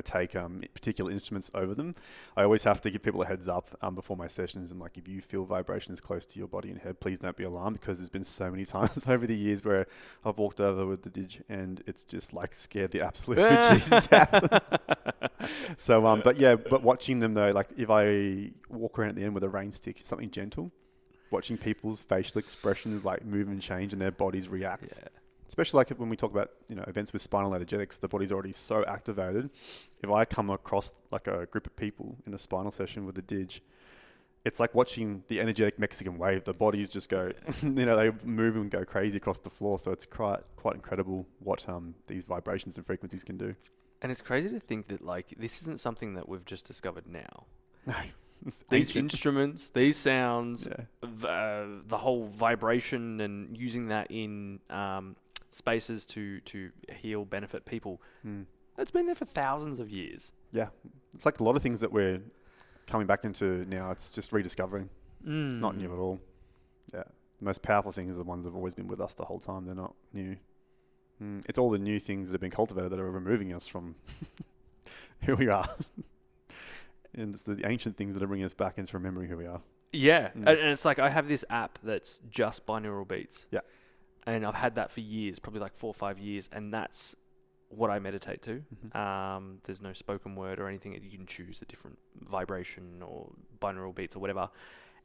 take particular instruments over them. I always have to give people a heads up before my sessions. I'm like, if you feel vibrations close to your body and head, please don't be alarmed, because there's been so many times over the years where I've walked over with the dig and it's just like scared the absolute bejesus out of them. So, but watching them though, like if I walk around at the end with a rain stick, something gentle, watching people's facial expressions like move and change and their bodies react. Yeah. Especially like when we talk about, events with spinal energetics, the body's already so activated. If I come across like a group of people in a spinal session with the dig, it's like watching the energetic Mexican wave. The bodies just go, they move and go crazy across the floor. So it's quite incredible what these vibrations and frequencies can do. And it's crazy to think that like this isn't something that we've just discovered now. No. These instruments, these sounds, the whole vibration and using that in spaces to heal, benefit people. That's been there for thousands of years. Yeah. It's like a lot of things that we're coming back into now. It's just rediscovering. It's not new at all. Yeah. The most powerful things are the ones that have always been with us the whole time. They're not new. It's all the new things that have been cultivated that are removing us from who we are. And it's the ancient things that are bringing us back into remembering who we are. Yeah. And it's like I have this app that's just binaural beats. Yeah. And I've had that for years, probably like 4 or 5 years. And that's what I meditate to. There's no spoken word or anything. You can choose a different vibration or binaural beats or whatever.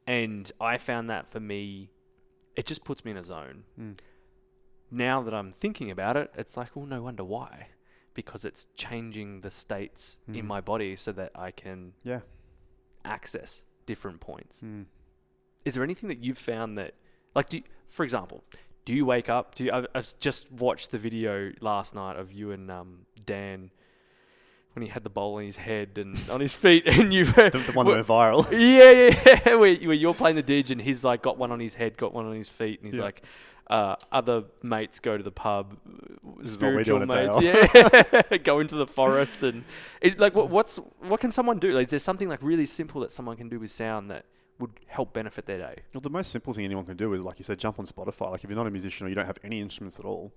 And I found that for me, it just puts me in a zone. Now that I'm thinking about it, it's like, well, no wonder why. because it's changing the states in my body so that I can access different points. Is there anything that you've found that, like, for example, do you wake up? I've just watched the video last night of you and Dan when he had the bowl on his head and on his feet, and you the one that went viral. Yeah. Where you're playing the didge, and he's like got one on his head, got one on his feet, and he's like, other mates go to the pub, spiritual mates, go into the forest, and it's like, what can someone do? Like, is there something like really simple that someone can do with sound that would help benefit their day? Well, the most simple thing anyone can do is, like you said, jump on Spotify. Like, if you're not a musician or you don't have any instruments at all,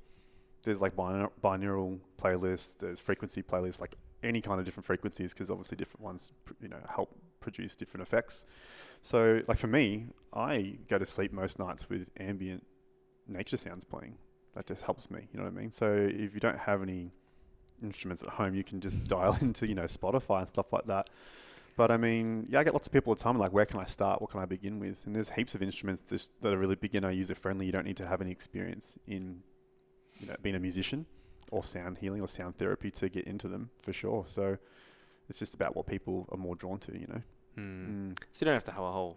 there's like binaural playlists, there's frequency playlists, like any kind of different frequencies, because obviously different ones, help produce different effects. So, like for me, I go to sleep most nights with ambient nature sounds playing. That just helps me, you know what I mean? So if you don't have any instruments at home, you can just dial into, Spotify and stuff like that. But I mean, I get lots of people all the time like, where can I start? What can I begin with? And there's heaps of instruments that are really beginner, user friendly. You don't need to have any experience in, being a musician or sound healing or sound therapy to get into them, for sure. So it's just about what people are more drawn to, So you don't have to have a whole,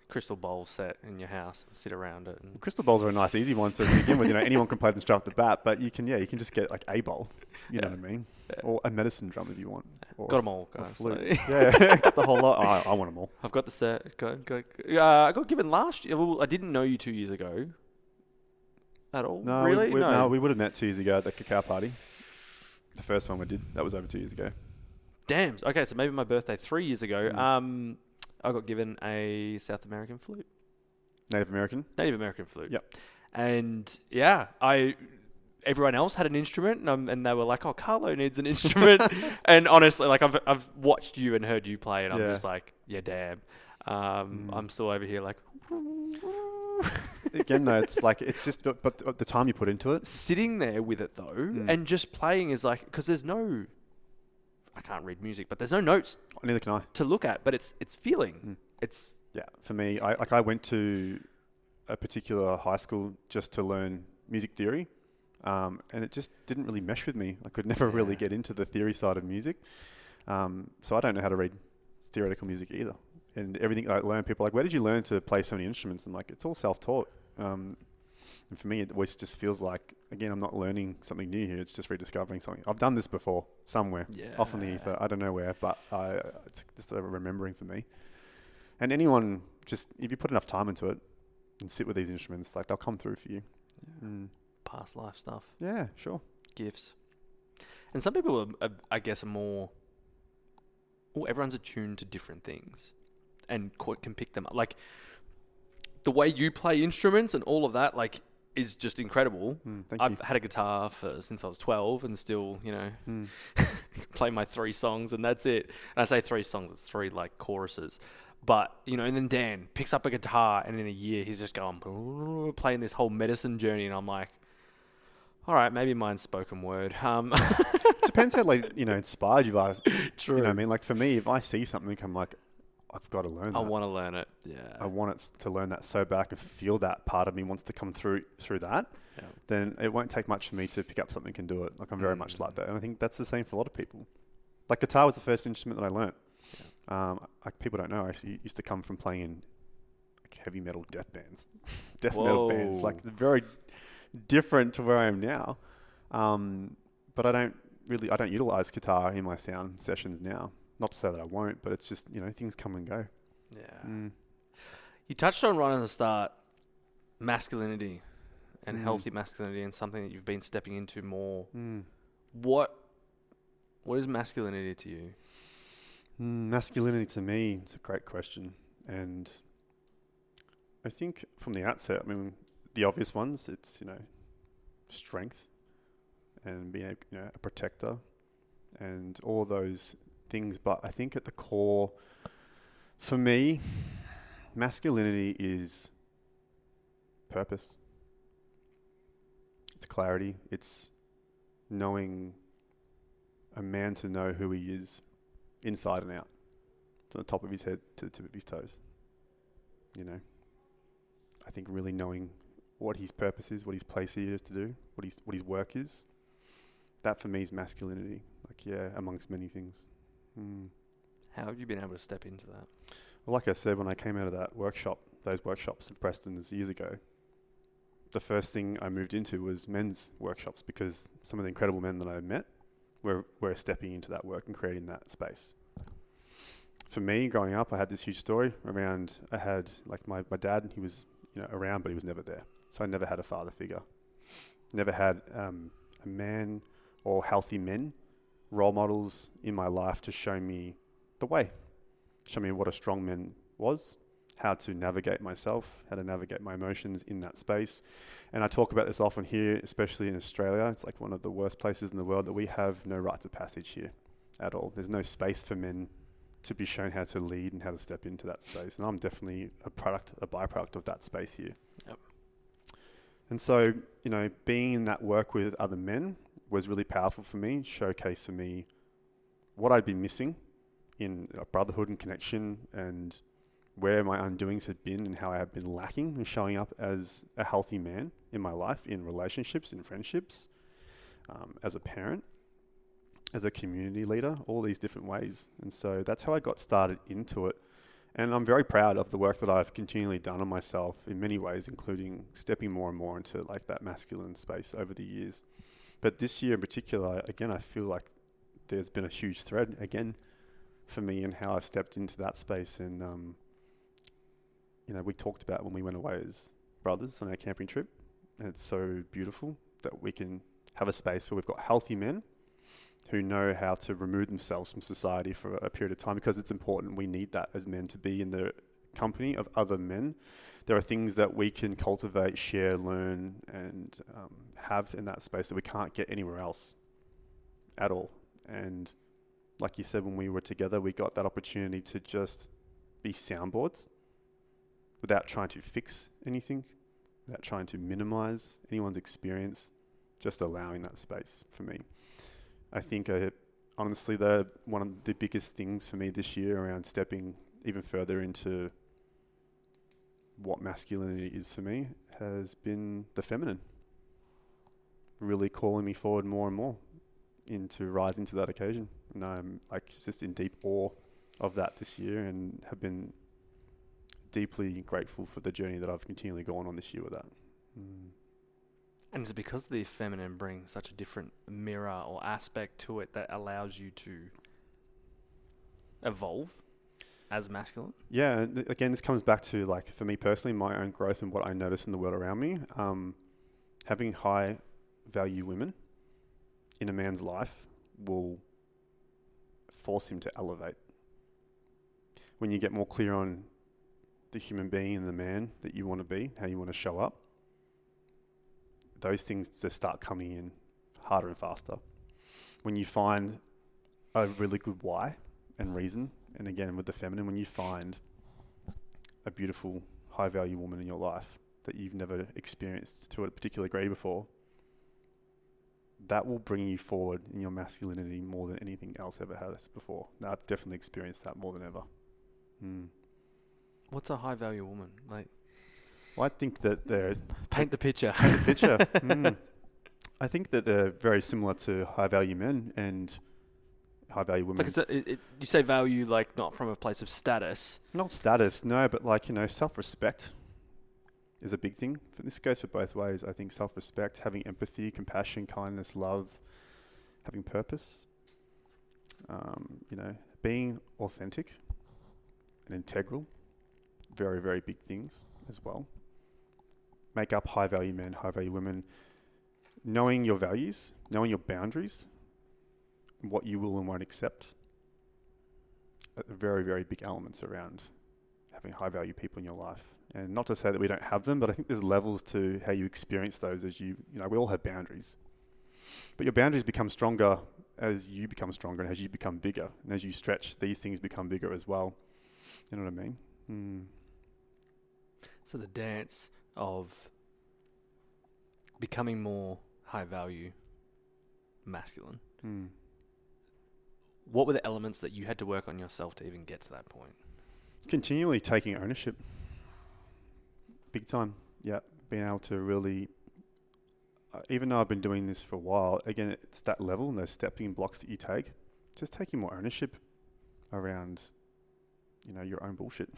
crystal bowl set in your house and sit around it. And crystal bowls are a nice, easy one to begin with. Anyone can play them straight off the bat, but you can just get like a bowl. You know what I mean? Yeah. Or a medicine drum if you want. Or got them all, guys. Got the whole lot. I want them all. I've got the set. I got given last year. Well, I didn't know you 2 years ago. At all? No, really? No, we would have met 2 years ago at the cacao party. The first one we did. That was over 2 years ago. Damn. Okay, so maybe my birthday 3 years ago. I got given a South American flute. Native American flute. Yep. And everyone else had an instrument, and they were like, "Oh, Carlo needs an instrument." And honestly, like I've watched you and heard you play, and I'm just like, "Yeah, damn." I'm still over here like. Again, though, it's like it's just but the time you put into it, sitting there with it though, and just playing is like, because there's no. I can't read music, but there's no notes. Neither can I. To look at, but it's feeling. It's for me. I went to a particular high school just to learn music theory, and it just didn't really mesh with me. I could never really get into the theory side of music, so I don't know how to read theoretical music either. And everything I learn, people are like, where did you learn to play so many instruments? I'm like, it's all self-taught. And for me, it always just feels like, again, I'm not learning something new here. It's just rediscovering something. I've done this before, somewhere, off in the ether. I don't know where, but it's just a remembering for me. And anyone, just if you put enough time into it and sit with these instruments, like they'll come through for you. Past life stuff. Yeah, sure. Gifts. And some people, I guess, are more... Well, everyone's attuned to different things and can pick them up. Like, the way you play instruments and all of that, like, is just incredible. I've had a guitar since I was 12 and still, play my 3 songs and that's it. And I say 3 songs, it's 3 like choruses. But, and then Dan picks up a guitar and in a year he's just going, playing this whole medicine journey. And I'm like, all right, maybe mine's spoken word. Depends how inspired you are. True. You know what I mean? Like for me, if I see something, I'm like, I've got to learn that. I want to learn it. Yeah. I want it to learn that so bad I can feel that part of me wants to come through that. Yeah. Then it won't take much for me to pick up something and do it. Like I'm very much like that. And I think that's the same for a lot of people. Like guitar was the first instrument that I learnt. Yeah. Like people don't know, I actually used to come from playing in like heavy metal death bands. Metal bands. Like very different to where I am now. But I don't utilize guitar in my sound sessions now. Not to say that I won't, but it's just, things come and go. Yeah. You touched on right at the start, masculinity and healthy masculinity and something that you've been stepping into more. What is masculinity to you? Masculinity to me, it's a great question. And I think from the outset, the obvious ones, it's, strength and being a protector and all those things. But I think at the core, for me, masculinity is purpose. It's clarity. It's knowing a man to know who he is inside and out, from the top of his head to the tip of his toes. I think really knowing what his purpose is, what his place is to do, what his work is, that for me is masculinity. Like, yeah, amongst many things. How have you been able to step into that? Well, like I said, when I came out of those workshops in Preston's years ago, the first thing I moved into was men's workshops, because some of the incredible men that I met were stepping into that work and creating that space. For me, growing up, I had this huge story around, I had like my dad, he was around, but he was never there. So I never had a father figure. Never had a man or healthy men, role models in my life to show me the way, show me what a strong man was, how to navigate myself, how to navigate my emotions in that space. And I talk about this often here, especially in Australia. It's like one of the worst places in the world that we have no rites of passage here at all. There's no space for men to be shown how to lead and how to step into that space. And I'm definitely a byproduct of that space here. Yep. And so, being in that work with other men was really powerful for me, showcased for me what I'd been missing in a brotherhood and connection, and where my undoings had been and how I had been lacking in showing up as a healthy man in my life, in relationships, in friendships, as a parent, as a community leader, all these different ways. And so that's how I got started into it. And I'm very proud of the work that I've continually done on myself in many ways, including stepping more and more into like that masculine space over the years. But this year in particular, again, I feel like there's been a huge thread again for me in how I've stepped into that space. And, we talked about when we went away as brothers on our camping trip, and it's so beautiful that we can have a space where we've got healthy men who know how to remove themselves from society for a period of time, because it's important. We need that as men to be in the company of other men. There are things that we can cultivate, share, learn, and have in that space that we can't get anywhere else at all. And like you said, when we were together, we got that opportunity to just be soundboards without trying to fix anything, without trying to minimize anyone's experience, just allowing that space for me. I think, honestly, one of the biggest things for me this year around stepping even further into what masculinity is for me has been the feminine, really calling me forward more and more into rising to that occasion. And I'm just in deep awe of that this year, and have been deeply grateful for the journey that I've continually gone on this year with that. And it's because the feminine brings such a different mirror or aspect to it that allows you to evolve as masculine. Yeah, again, this comes back to, for me personally, my own growth and what I notice in the world around me. Having high value women in a man's life will force him to elevate. When you get more clear on the human being and the man that you want to be, how you want to show up, those things just start coming in harder and faster. When you find a really good why and reason, and again with the feminine, when you find a beautiful, high value woman in your life that you've never experienced to a particular degree before, that will bring you forward in your masculinity more than anything else ever has before. Now, I've definitely experienced that more than ever. What's a high value woman? Well, I think that they're... Paint the picture. I think that they're very similar to high value men and high value women. You say value not from a place of status. Not status, no, but self-respect is a big thing. This goes for both ways. I think self-respect, having empathy, compassion, kindness, love, having purpose, being authentic and integral, very, very big things as well. Make up high value men, high value women, knowing your values, knowing your boundaries, what you will and won't accept. Very, very big elements around having high value people in your life. And not to say that we don't have them, but I think there's levels to how you experience those as we all have boundaries. But your boundaries become stronger as you become stronger and as you become bigger. And as you stretch, these things become bigger as well. You know what I mean? So the dance of becoming more high value masculine. What were the elements that you had to work on yourself to even get to that point? Continually taking ownership. Big time. Yeah. Being able to really even though I've been doing this for a while, again, it's that level and those stepping blocks that you take, just taking more ownership around, your own bullshit.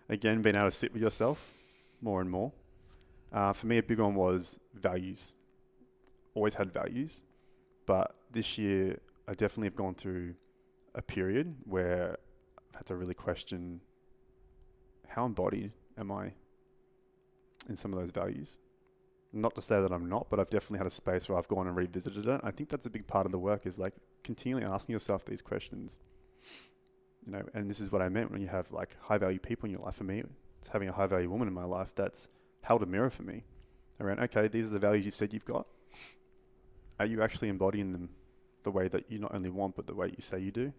Again, being able to sit with yourself more and more. For me, a big one was values. Always had values, but this year I definitely have gone through a period where I've had to really question how embodied am I in some of those values. Not to say that I'm not, but I've definitely had a space where I've gone and revisited it. I think that's a big part of the work, is like continually asking yourself these questions. And this is what I meant when you have like high value people in your life. For me, it's having a high value woman in my life that's held a mirror for me around, okay, these are the values you said you've got. Are you actually embodying them the way that you not only want, but the way you say you do?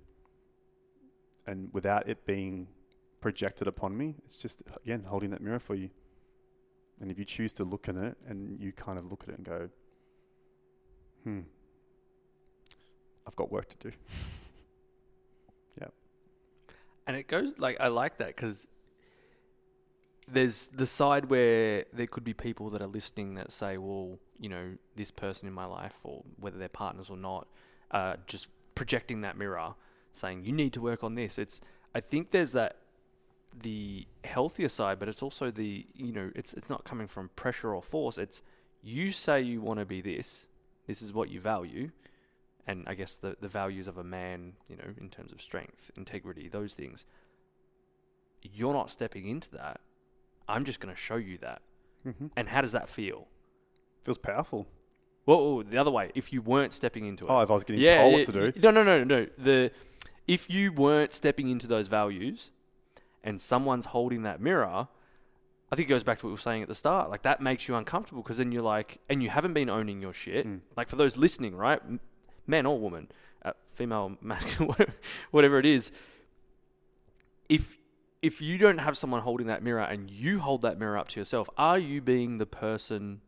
And without it being projected upon me, it's just, again, holding that mirror for you. And if you choose to look at it and you kind of look at it and go, I've got work to do. Yeah. And it goes, like, I like that because there's the side where there could be people that are listening that say, well, this person in my life, or whether they're partners or not, just projecting that mirror saying, you need to work on this. I think there's the healthier side, but it's also it's not coming from pressure or force. It's, you say you want to be this is what you value. And I guess the values of a man, in terms of strength, integrity, those things, you're not stepping into that. I'm just going to show you that. Mm-hmm. And how does that feel? Feels powerful. Well, the other way, if you weren't stepping into it. Oh, if I was getting told what to do. No. If you weren't stepping into those values and someone's holding that mirror, I think it goes back to what we were saying at the start. Like, that makes you uncomfortable because then you're like, and you haven't been owning your shit. Like, for those listening, right? Man or woman, female, masculine, whatever it is. If you don't have someone holding that mirror and you hold that mirror up to yourself, are you being the person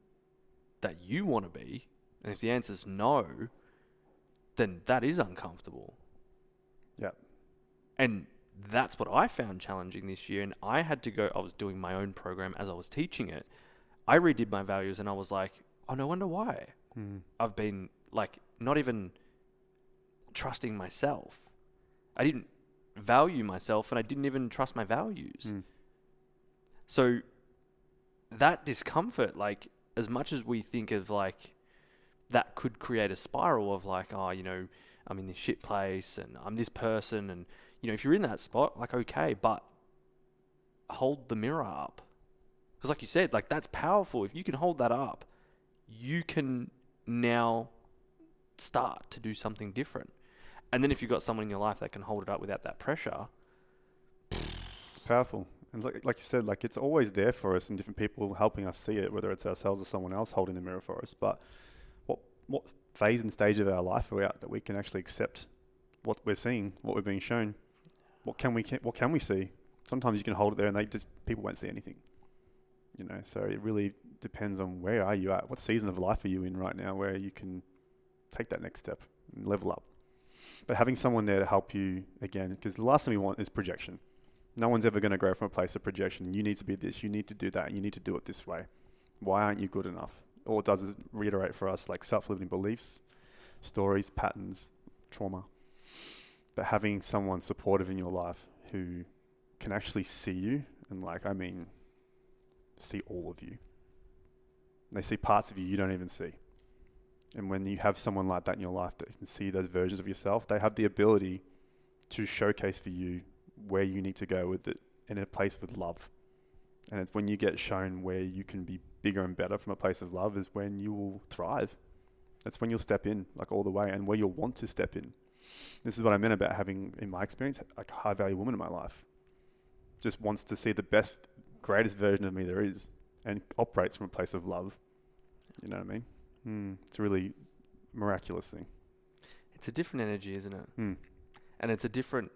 that you want to be? And if the answer is no, then that is uncomfortable. Yeah. And that's what I found challenging this year. And I had to go, I was doing my own program as I was teaching it. I redid my values and I was like, oh, no wonder why. I've been like, not even trusting myself. I didn't value myself and I didn't even trust my values. So that discomfort, like, as much as we think of like that could create a spiral of like, oh, I'm in this shit place and I'm this person, and if you're in that spot, like, okay, but hold the mirror up, because like you said, like, that's powerful. If you can hold that up, you can now start to do something different. And then if you've got someone in your life that can hold it up without that pressure, it's powerful. And like you said, like, it's always there for us and different people helping us see it, whether it's ourselves or someone else holding the mirror for us. But what phase and stage of our life are we at that we can actually accept what we're seeing, what we're being shown? What can we see? Sometimes you can hold it there and people won't see anything. So it really depends on where are you at? What season of life are you in right now where you can take that next step and level up? But having someone there to help you, again, because the last thing we want is projection. No one's ever going to grow from a place of projection. You need to be this, you need to do that, you need to do it this way. Why aren't you good enough? All it does is reiterate for us like self-limiting beliefs, stories, patterns, trauma. But having someone supportive in your life who can actually see you and see all of you. And they see parts of you don't even see. And when you have someone like that in your life that can see those versions of yourself, they have the ability to showcase for you where you need to go with it in a place with love. And it's when you get shown where you can be bigger and better from a place of love is when you will thrive. That's when you'll step in like all the way and where you'll want to step in. This is what I meant about having, in my experience, like a high value woman in my life. Just wants to see the best, greatest version of me there is and operates from a place of love. You know what I mean? It's a really miraculous thing. It's a different energy, isn't it? And it's a different...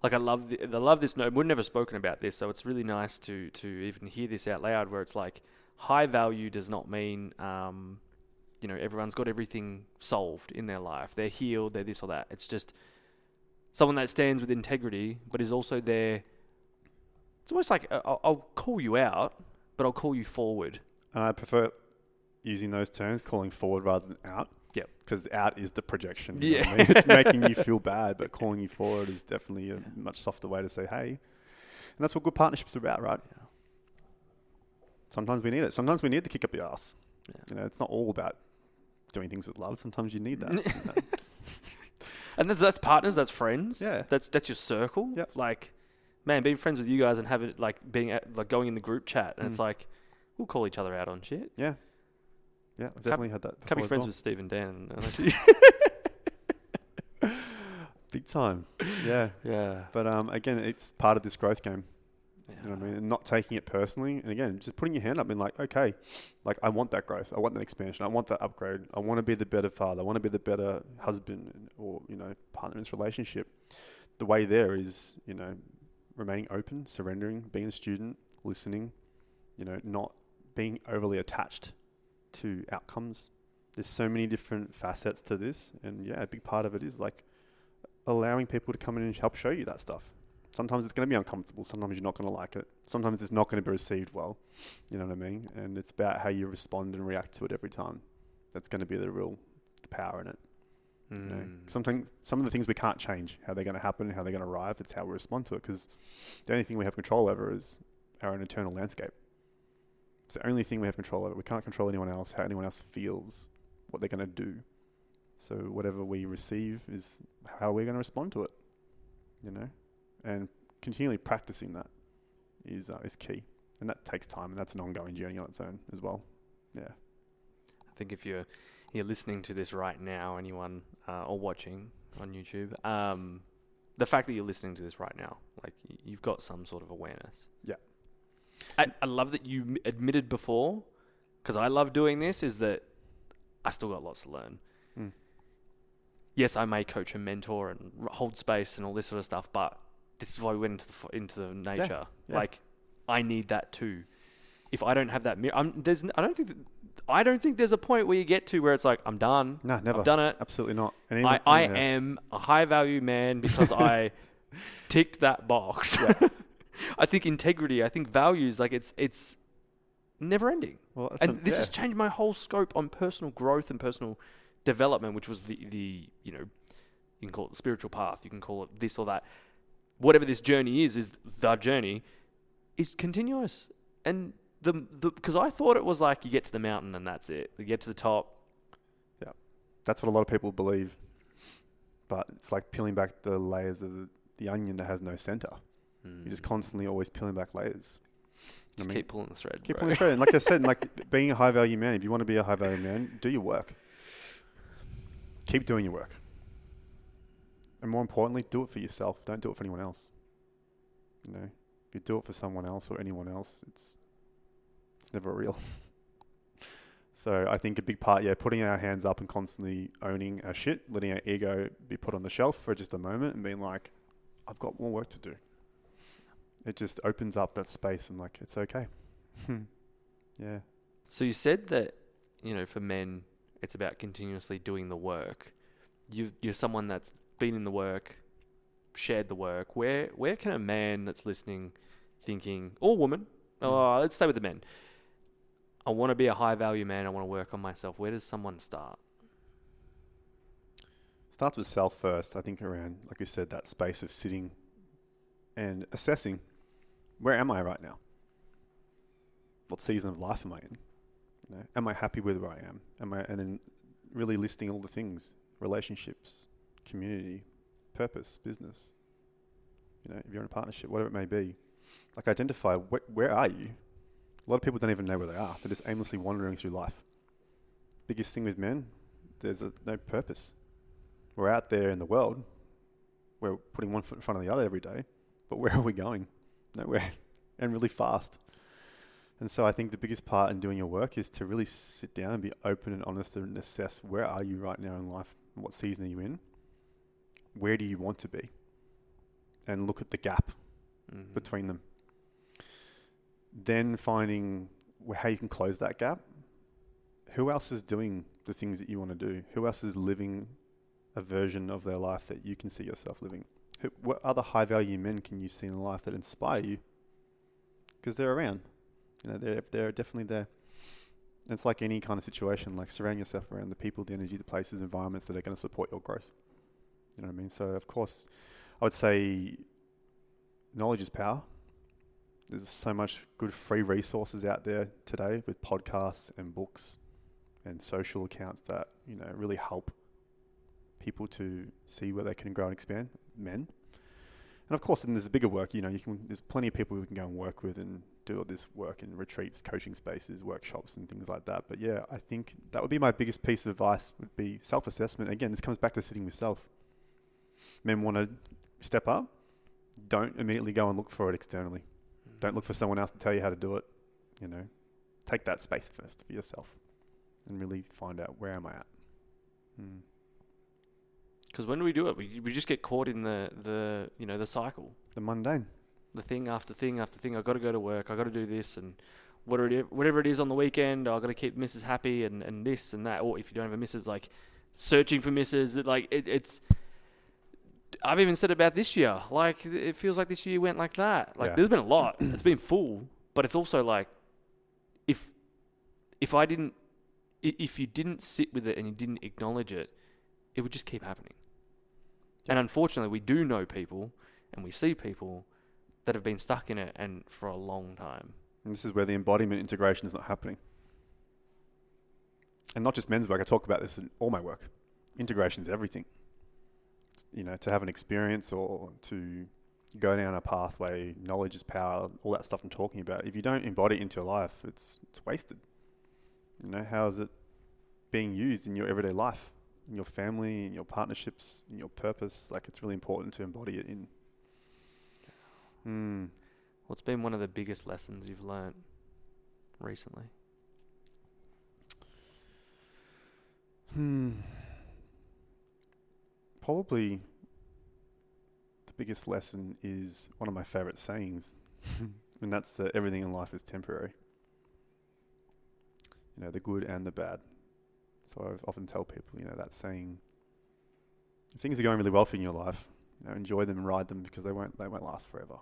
Like, I love this note. We've never spoken about this, so it's really nice to even hear this out loud, where it's like, high value does not mean, everyone's got everything solved in their life. They're healed, they're this or that. It's just someone that stands with integrity, but is also there. It's almost like, I'll call you out, but I'll call you forward. And I prefer using those terms, calling forward rather than out. Yep. Because out is the projection. Yeah. What I mean? It's making you feel bad, but calling you forward is definitely a much softer way to say, hey. And that's what good partnerships are about, right? Yeah. Sometimes we need it. Sometimes we need to kick up the ass. Yeah. You know, it's not all about doing things with love. Sometimes you need that. You know? And that's partners, that's friends. Yeah. That's your circle. Yep. Like, man, being friends with you guys and having like going in the group chat and it's like we'll call each other out on shit. Yeah. Yeah, I've definitely had that. Can't be before as friends well. with Steve and Dan. Big time. Yeah. Yeah. But again, it's part of this growth game. Yeah. You know what I mean? And not taking it personally. And again, just putting your hand up and like, okay, like I want that growth. I want that expansion. I want that upgrade. I want to be the better father. I want to be the better husband or, you know, partner in this relationship. The way there is, you know, remaining open, surrendering, being a student, listening, you know, not being overly attached to outcomes. There's so many different facets to this. And yeah, a big part of it is like allowing people to come in and help show you that stuff. Sometimes it's going to be uncomfortable. Sometimes you're not going to like it. Sometimes it's not going to be received well. You know what I mean? And it's about how you respond and react to it every time. That's going to be the power in it. You know? Sometimes some of the things we can't change, how they're going to happen, how they're going to arrive. It's how we respond to it. Because the only thing we have control over is our own internal landscape. It's the only thing we have control over. We can't control anyone else, how anyone else feels, what they're going to do. So whatever we receive is how we're going to respond to it. You know? And continually practicing that is key. And that takes time, and that's an ongoing journey on its own as well. Yeah. I think if you're listening to this right now, anyone or watching on YouTube, the fact that you're listening to this right now, like you've got some sort of awareness. Yeah. I love that you admitted before, because I love doing this, is that I still got lots to learn. Yes, I may coach and mentor and hold space and all this sort of stuff, but this is why we went into the nature. Yeah. Like, I need that too. If I don't have that mirror, I don't think there's a point where you get to where it's like, I'm done. No, never. I've done it. Absolutely not. And I am a high value man because I ticked that box. Yeah. I think integrity, I think values, like it's never ending. Well, This has changed my whole scope on personal growth and personal development, which was the you know, you can call it the spiritual path, you can call it this or that. Whatever this journey is the journey is continuous. And because I thought it was like you get to the mountain and that's it. You get to the top. Yeah. That's what a lot of people believe. But it's like peeling back the layers of the onion that has no center. You're just constantly always peeling back layers. Just keep pulling the thread. Keep pulling the thread. And like I said, like being a high value man, if you want to be a high value man, do your work. Keep doing your work. And more importantly, do it for yourself. Don't do it for anyone else. You know, if you do it for someone else or anyone else, it's never real. So I think a big part, putting our hands up and constantly owning our shit, letting our ego be put on the shelf for just a moment and being like, I've got more work to do. It just opens up that space and like, it's okay. Yeah. So you said that, you know, for men, it's about continuously doing the work. You're someone that's been in the work, shared the work. Where can a man that's listening, thinking, or woman, let's stay with the men. I want to be a high value man. I want to work on myself. Where does someone start? Starts with self first. I think around, like you said, that space of sitting and assessing, where am I right now? What season of life am I in? You know, am I happy with where I am? And then really listing all the things, relationships, community, purpose, business. You know, if you're in a partnership, whatever it may be, like identify where are you? A lot of people don't even know where they are. They're just aimlessly wandering through life. Biggest thing with men, there's no purpose. We're out there in the world. We're putting one foot in front of the other every day. But where are we going? Nowhere. And really fast. And so I think the biggest part in doing your work is to really sit down and be open and honest and assess where are you right now in life? What season are you in? Where do you want to be? And look at the gap between them. Then finding how you can close that gap. Who else is doing the things that you want to do? Who else is living a version of their life that you can see yourself living? What other high value men can you see in life that inspire you? Because they're around. You know, they're definitely there. It's like any kind of situation, like surround yourself around the people, the energy, the places, environments that are going to support your growth. You know what I mean? So, of course, I would say knowledge is power. There's so much good free resources out there today with podcasts and books and social accounts that, you know, really help people to see where they can grow and expand, men. And of course, then there's bigger work, you know, there's plenty of people we can go and work with and do all this work in retreats, coaching spaces, workshops and things like that. But yeah, I think that would be my biggest piece of advice, would be self-assessment. Again, this comes back to sitting with self. Men want to step up, don't immediately go and look for it externally. Don't look for someone else to tell you how to do it. You know, take that space first for yourself and really find out, where am I at? Because when we do it, we just get caught in the you know, the cycle. The mundane. The thing after thing after thing. I've got to go to work. I've got to do this, and whatever it is on the weekend, I've got to keep missus happy and this and that. Or if you don't have a missus, like searching for missus. Like it's. I've even said about this year. Like it feels like this year went like that. Like there's been a lot. It's been full, but it's also like if you didn't sit with it and you didn't acknowledge it, it would just keep happening. And unfortunately, we do know people and we see people that have been stuck in it and for a long time. And this is where the embodiment integration is not happening. And not just men's work. I talk about this in all my work. Integration is everything. You know, to have an experience or to go down a pathway, knowledge is power, all that stuff I'm talking about. If you don't embody it into your life, it's wasted. You know, how is it being used in your everyday life, in your family, in your partnerships, in your purpose? Like, it's really important to embody it in. What's been one of the biggest lessons you've learnt recently? Probably the biggest lesson is one of my favorite sayings, and that's that everything in life is temporary. You know, the good and the bad. So I often tell people, you know, that saying, if things are going really well for you in your life, you know, enjoy them and ride them, because they won't last forever.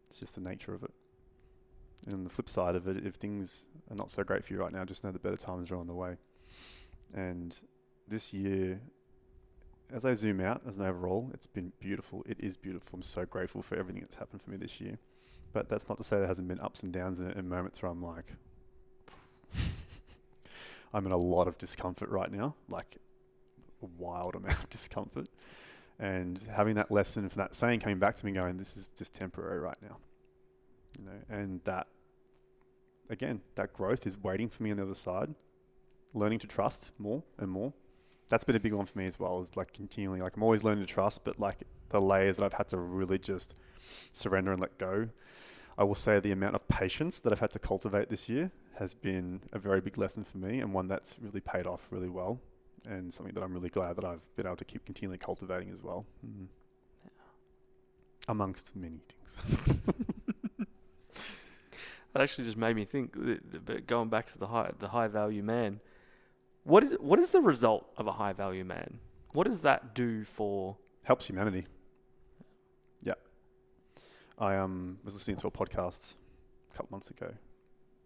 It's just the nature of it. And on the flip side of it, if things are not so great for you right now, just know the better times are on the way. And this year, as I zoom out as an overall, it's been beautiful. It is beautiful. I'm so grateful for everything that's happened for me this year. But that's not to say there hasn't been ups and downs and moments where I'm like, I'm in a lot of discomfort right now, like a wild amount of discomfort. And having that lesson from that saying coming back to me going, this is just temporary right now. You know, and that, again, that growth is waiting for me on the other side, learning to trust more and more. That's been a big one for me as well, is like continually, like I'm always learning to trust, but like the layers that I've had to really just surrender and let go. I will say the amount of patience that I've had to cultivate this year has been a very big lesson for me, and one that's really paid off really well, and something that I'm really glad that I've been able to keep continually cultivating as well. Amongst many things. That actually just made me think, going back to the high value man, what is the result of a high value man? What does that do for... Helps humanity. Yeah. I was listening to a podcast a couple months ago,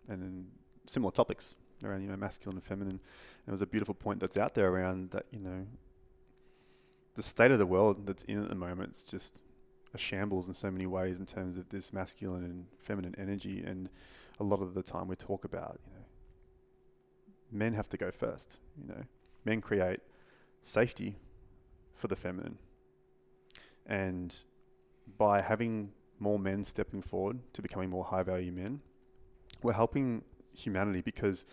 and in similar topics around, you know, masculine and feminine. And it was a beautiful point that's out there around that, you know, the state of the world that's in at the moment, it's just a shambles in so many ways in terms of this masculine and feminine energy. And a lot of the time we talk about, you know, men have to go first. You know, men create safety for the feminine. And by having more men stepping forward to becoming more high value men, we're helping humanity, because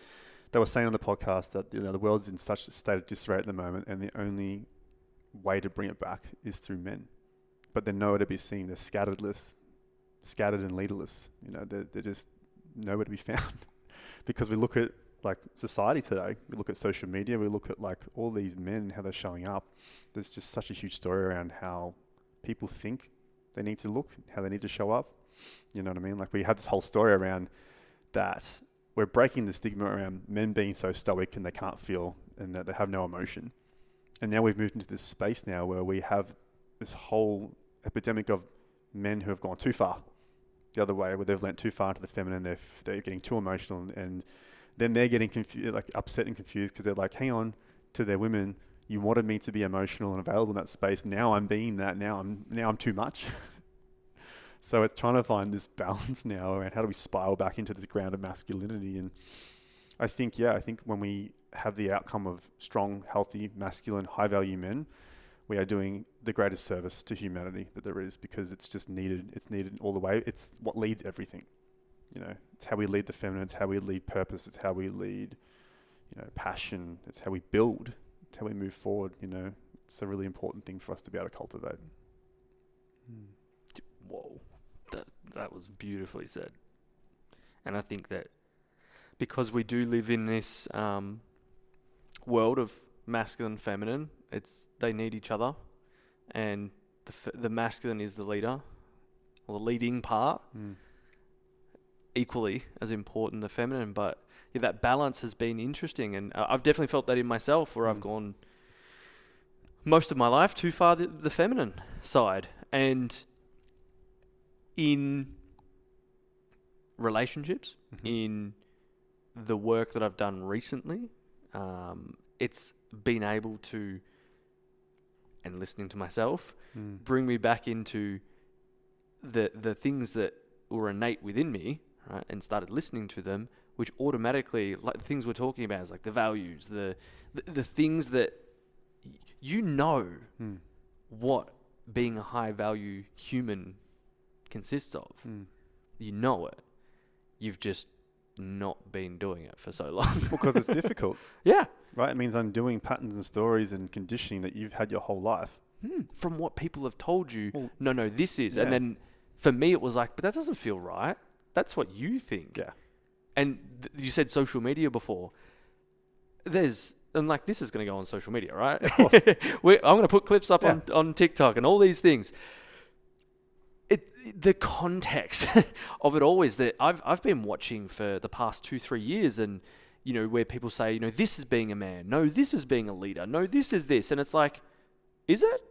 they were saying on the podcast that, you know, the world's in such a state of disarray at the moment, and the only way to bring it back is through men. But they're nowhere to be seen. They're scattered and leaderless. You know, they're just nowhere to be found. Because we look at like society today, we look at social media, we look at like all these men, how they're showing up. There's just such a huge story around how people think they need to look, how they need to show up. You know what I mean? Like we had this whole story around that. We're breaking the stigma around men being so stoic and they can't feel and that they have no emotion. And now we've moved into this space now where we have this whole epidemic of men who have gone too far the other way, where they've leant too far into the feminine, they're getting too emotional and then they're getting confused, like upset and confused because they're like, hang on, to their women, you wanted me to be emotional and available in that space. Now I'm being that. Now I'm too much. So it's trying to find this balance now around how do we spiral back into this ground of masculinity. And I think when we have the outcome of strong, healthy, masculine, high value men, we are doing the greatest service to humanity that there is, because it's just needed. It's needed all the way. It's what leads everything. You know, it's how we lead the feminine. It's how we lead purpose. It's how we lead, passion. It's how we build. It's how we move forward. It's a really important thing for us to be able to cultivate. Whoa, that was beautifully said. And I think that because we do live in this world of masculine, feminine, they need each other, and the masculine is the leader, or the leading part, equally as important the feminine. But that balance has been interesting, and I've definitely felt that in myself, where I've gone most of my life too far the feminine side, and in relationships, in the work that I've done recently, it's been able to, and listening to myself, bring me back into the things that were innate within me, right, and started listening to them, which automatically, like the things we're talking about, is like the values, the things that what being a high value human consists of. You know it. You've just not been doing it for so long. Because it's difficult. Yeah. Right? It means undoing patterns and stories and conditioning that you've had your whole life. From what people have told you, no, this is. Yeah. And then for me, it was like, but that doesn't feel right. That's what you think. Yeah. And you said social media before. This is going to go on social media, right? Of course. I'm going to put clips up on TikTok and all these things. The context of it all is that I've been watching for the past 2-3 years, and where people say, this is being a man, no, this is being a leader, no, this is this, and it's like, is it?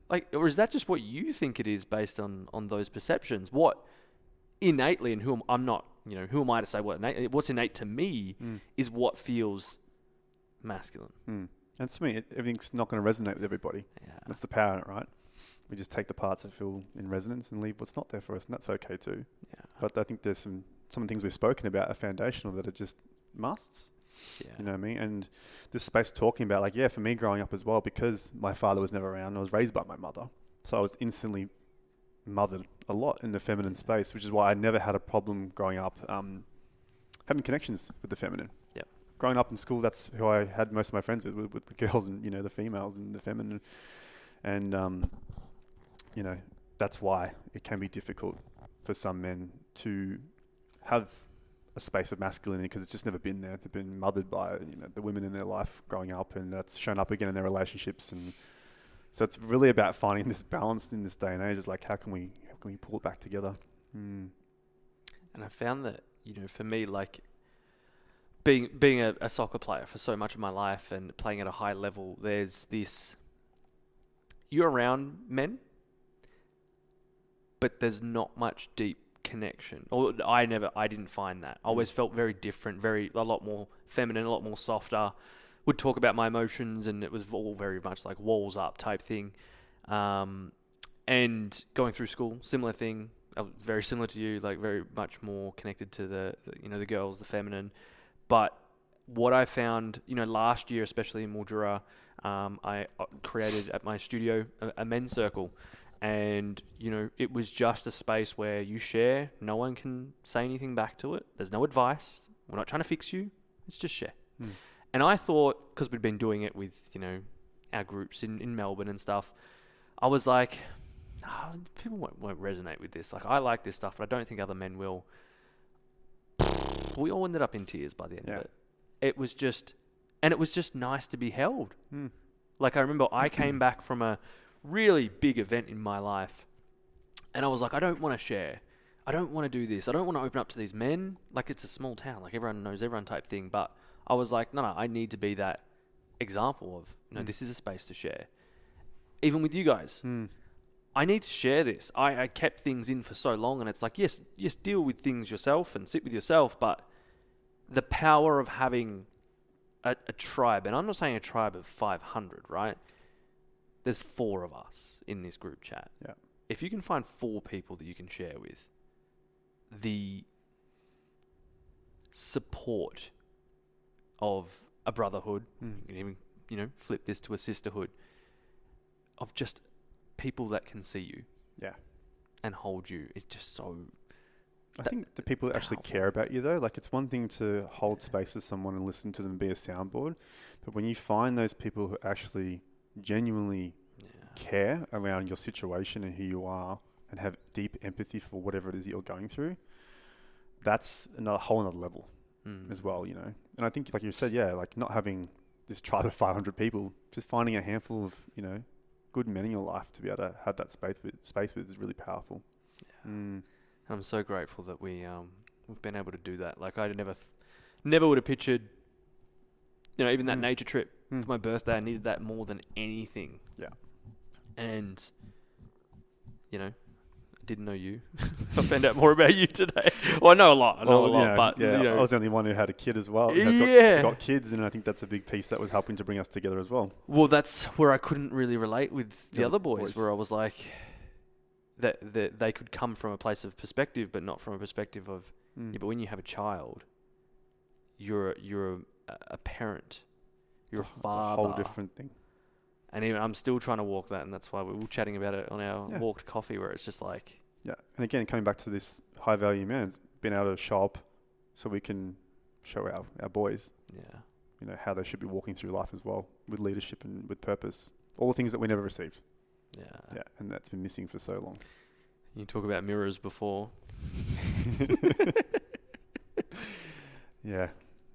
Like, or is that just what you think it is based on those perceptions? What innately, and who am I to say what's innate to me is what feels masculine. And to me, everything's not going to resonate with everybody. Yeah. That's the power in it, right? We just take the parts that feel in resonance and leave what's not there for us, and that's okay too. Yeah. But I think there's some of the things we've spoken about are foundational, that are just musts. Yeah. You know what I mean? And this space talking about, like, for me growing up as well, because my father was never around, I was raised by my mother. So I was instantly mothered a lot in the feminine space, which is why I never had a problem growing up having connections with the feminine. Yep. Growing up in school, that's who I had most of my friends with the girls and, the females and the feminine. And, that's why it can be difficult for some men to have a space of masculinity, because it's just never been there. They've been mothered by, the women in their life growing up, and that's shown up again in their relationships. And so it's really about finding this balance in this day and age. It's like, how can we pull it back together? And I found that, for me, like being a soccer player for so much of my life and playing at a high level, there's this, you're around men, but there's not much deep connection. Or I didn't find that. I always felt very different, a lot more feminine, a lot more softer. Would talk about my emotions, and it was all very much like walls up type thing. And going through school, similar thing, very similar to you, like very much more connected to the girls, the feminine. But what I found, last year, especially in Mildura, I created at my studio a men's circle. And, it was just a space where you share. No one can say anything back to it. There's no advice. We're not trying to fix you. It's just share. And I thought, because we'd been doing it with, our groups in Melbourne and stuff, I was like, people won't resonate with this. Like, I like this stuff, but I don't think other men will. We all ended up in tears by the end of it. It was just nice to be held. Like, I remember I came back from a really big event in my life, and I was like, I don't want to share. I don't want to do this. I don't want to open up to these men. Like, it's a small town. Like, everyone knows everyone type thing. But I was like, no, I need to be that example of, this is a space to share. Even with you guys. I need to share this. I kept things in for so long, and it's like, yes, deal with things yourself and sit with yourself, but the power of having a tribe, and I'm not saying a tribe of 500, right? There's 4 of us in this group chat. Yeah. If you can find 4 people that you can share with, the support of a brotherhood, you can even, flip this to a sisterhood, of just people that can see you. Yeah. And hold you is just so... I think the people that actually care about you, though, like it's one thing to hold space with someone and listen to them be a soundboard, but when you find those people who actually genuinely care around your situation and who you are and have deep empathy for whatever it is that you're going through, that's another whole other level as well, And I think, like you said, like not having this tribe of 500 people, just finding a handful of, good men in your life to be able to have that space with is really powerful. Yeah. I'm so grateful that we've been able to do that. Like I never would have pictured, even that nature trip for my birthday. I needed that more than anything. Yeah. And, I didn't know you. I found out more about you today. Well, I know a lot. But I was the only one who had a kid as well. Got kids, and I think that's a big piece that was helping to bring us together as well. Well, that's where I couldn't really relate with the other boys, where I was like, that they could come from a place of perspective, but not from a perspective of, but when you have a child, you're a parent, you're a father. It's a whole different thing. And even I'm still trying to walk that, and that's why we were chatting about it on our walked coffee, where it's just like... Yeah, and again, coming back to this high-value man, it's been able to show up so we can show our boys, how they should be walking through life as well, with leadership and with purpose. All the things that we never received. Yeah, and that's been missing for so long. You talk about mirrors before. Yeah.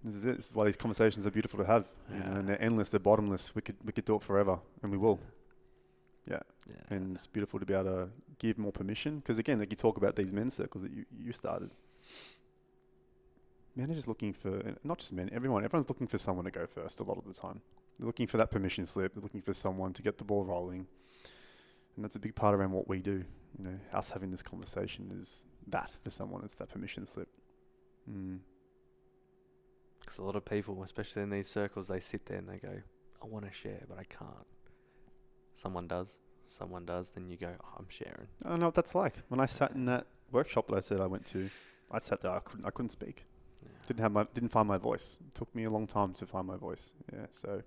This is it. This is why these conversations are beautiful to have, and they're endless, they're bottomless. We could do it forever, and we will. Yeah. And it's beautiful to be able to give more permission, because again, like you talk about these men's circles that you started. Men are just looking for, not just men, everyone's looking for someone to go first a lot of the time. They're looking for that permission slip. They're looking for someone to get the ball rolling, and that's a big part around what we do. Us having this conversation is that for someone. It's that permission slip. Because a lot of people, especially in these circles, they sit there and they go, I want to share, but I can't. Someone does, then you go, I'm sharing. I don't know what that's like. When I sat in that workshop that I said I went to, I sat there, I couldn't speak. Yeah. Didn't find my voice. It took me a long time to find my voice. Yeah, so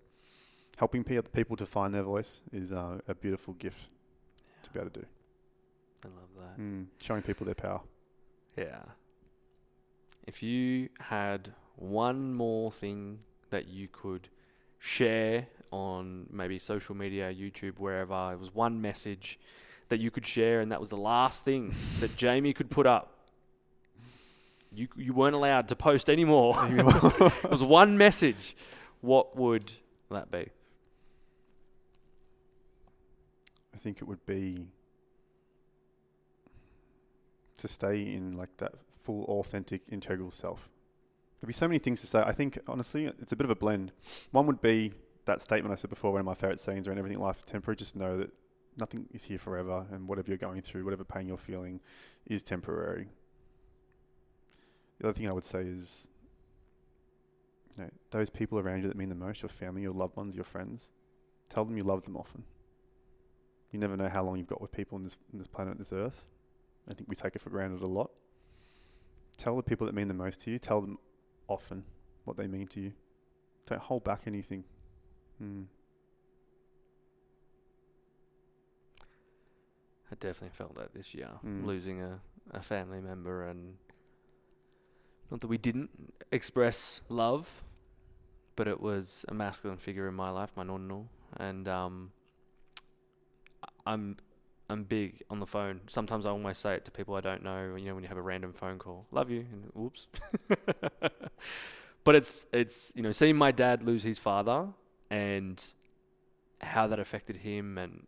helping people to find their voice is a beautiful gift to be able to do. I love that. Showing people their power. Yeah. If you had one more thing that you could share on maybe social media, YouTube, wherever, it was one message that you could share, and that was the last thing that Jamie could put up. You weren't allowed to post anymore. It was one message. What would that be? I think it would be to stay in like that full, authentic, integral self. There'd be so many things to say. I think, honestly, it's a bit of a blend. One would be that statement I said before, one of my favourite sayings around everything in life is temporary. Just know that nothing is here forever, and whatever you're going through, whatever pain you're feeling is temporary. The other thing I would say is, those people around you that mean the most, your family, your loved ones, your friends, tell them you love them often. You never know how long you've got with people on this planet, this earth. I think we take it for granted a lot. Tell the people that mean the most to you, tell them often what they mean to you. Don't hold back anything. I definitely felt that this year, losing a family member, and not that we didn't express love, but it was a masculine figure in my life, my nonno, and I'm big on the phone. Sometimes I almost say it to people I don't know, when you have a random phone call, love you, and whoops. But it's seeing my dad lose his father and how that affected him, and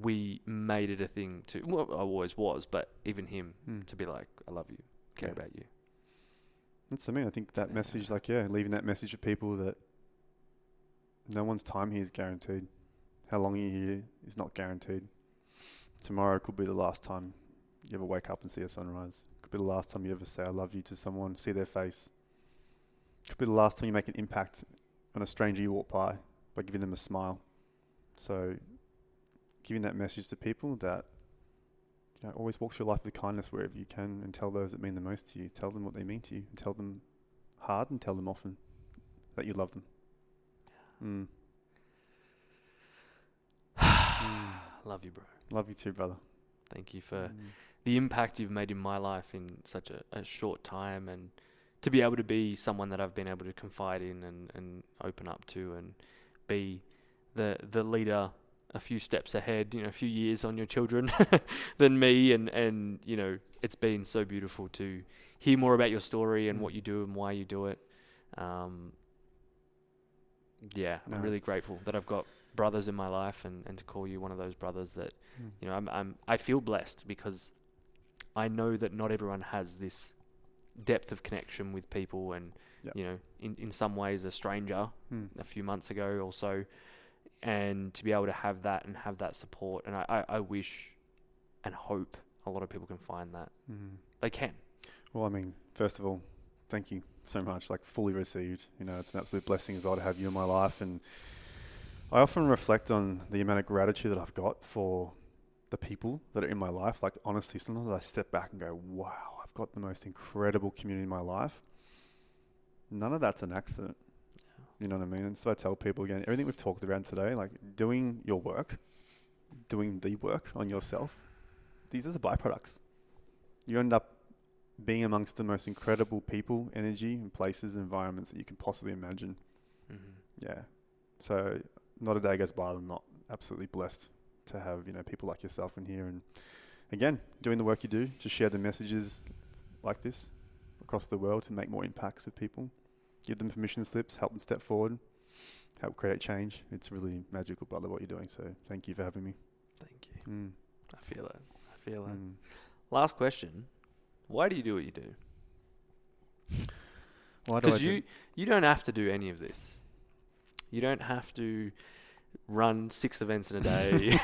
we made it a thing to, well, I always was, but even him to be like, I love you, care about you. That's I think that message, leaving that message to people that no one's time here is guaranteed. How long you're here is not guaranteed. Tomorrow could be the last time you ever wake up and see a sunrise. Could Could be the last time you ever say I love you to someone, see their face. Could be the last time you make an impact on a stranger you walk by giving them a smile. So giving that message to people that, always walk through life with kindness wherever you can, and tell those that mean the most to you. Tell them what they mean to you. And tell them hard and tell them often that you love them. Love you, bro. Love you too, brother. Thank you for the impact you've made in my life in such a short time, and to be able to be someone that I've been able to confide in and open up to, and be the leader a few steps ahead, a few years on your children than me. And it's been so beautiful to hear more about your story and what you do and why you do it. I'm really grateful that I've got brothers in my life, and to call you one of those brothers that, I feel blessed, because I know that not everyone has this depth of connection with people, and, in some ways a stranger a few months ago or so, and to be able to have that and have that support. And I wish and hope a lot of people can find that. They can. Well, I mean, first of all, thank you so much, fully received. It's an absolute blessing as well to have you in my life. And I often reflect on the amount of gratitude that I've got for the people that are in my life. Honestly, sometimes I step back and go, wow, I've got the most incredible community in my life. None of that's an accident. You know what I mean? And so I tell people, again, everything we've talked about today, doing your work, doing the work on yourself, these are the byproducts. You end up being amongst the most incredible people, energy, and places and environments that you can possibly imagine. Yeah. So not a day goes by that I'm not absolutely blessed to have, people like yourself in here. And again, doing the work you do to share the messages like this across the world to make more impacts with people. Give them permission slips, help them step forward, help create change. It's really magical, brother, what you're doing. So thank you for having me. Thank you. I feel it. Last question. Why do you do what you do? Because you don't have to do any of this. You don't have to run 6 events in a day,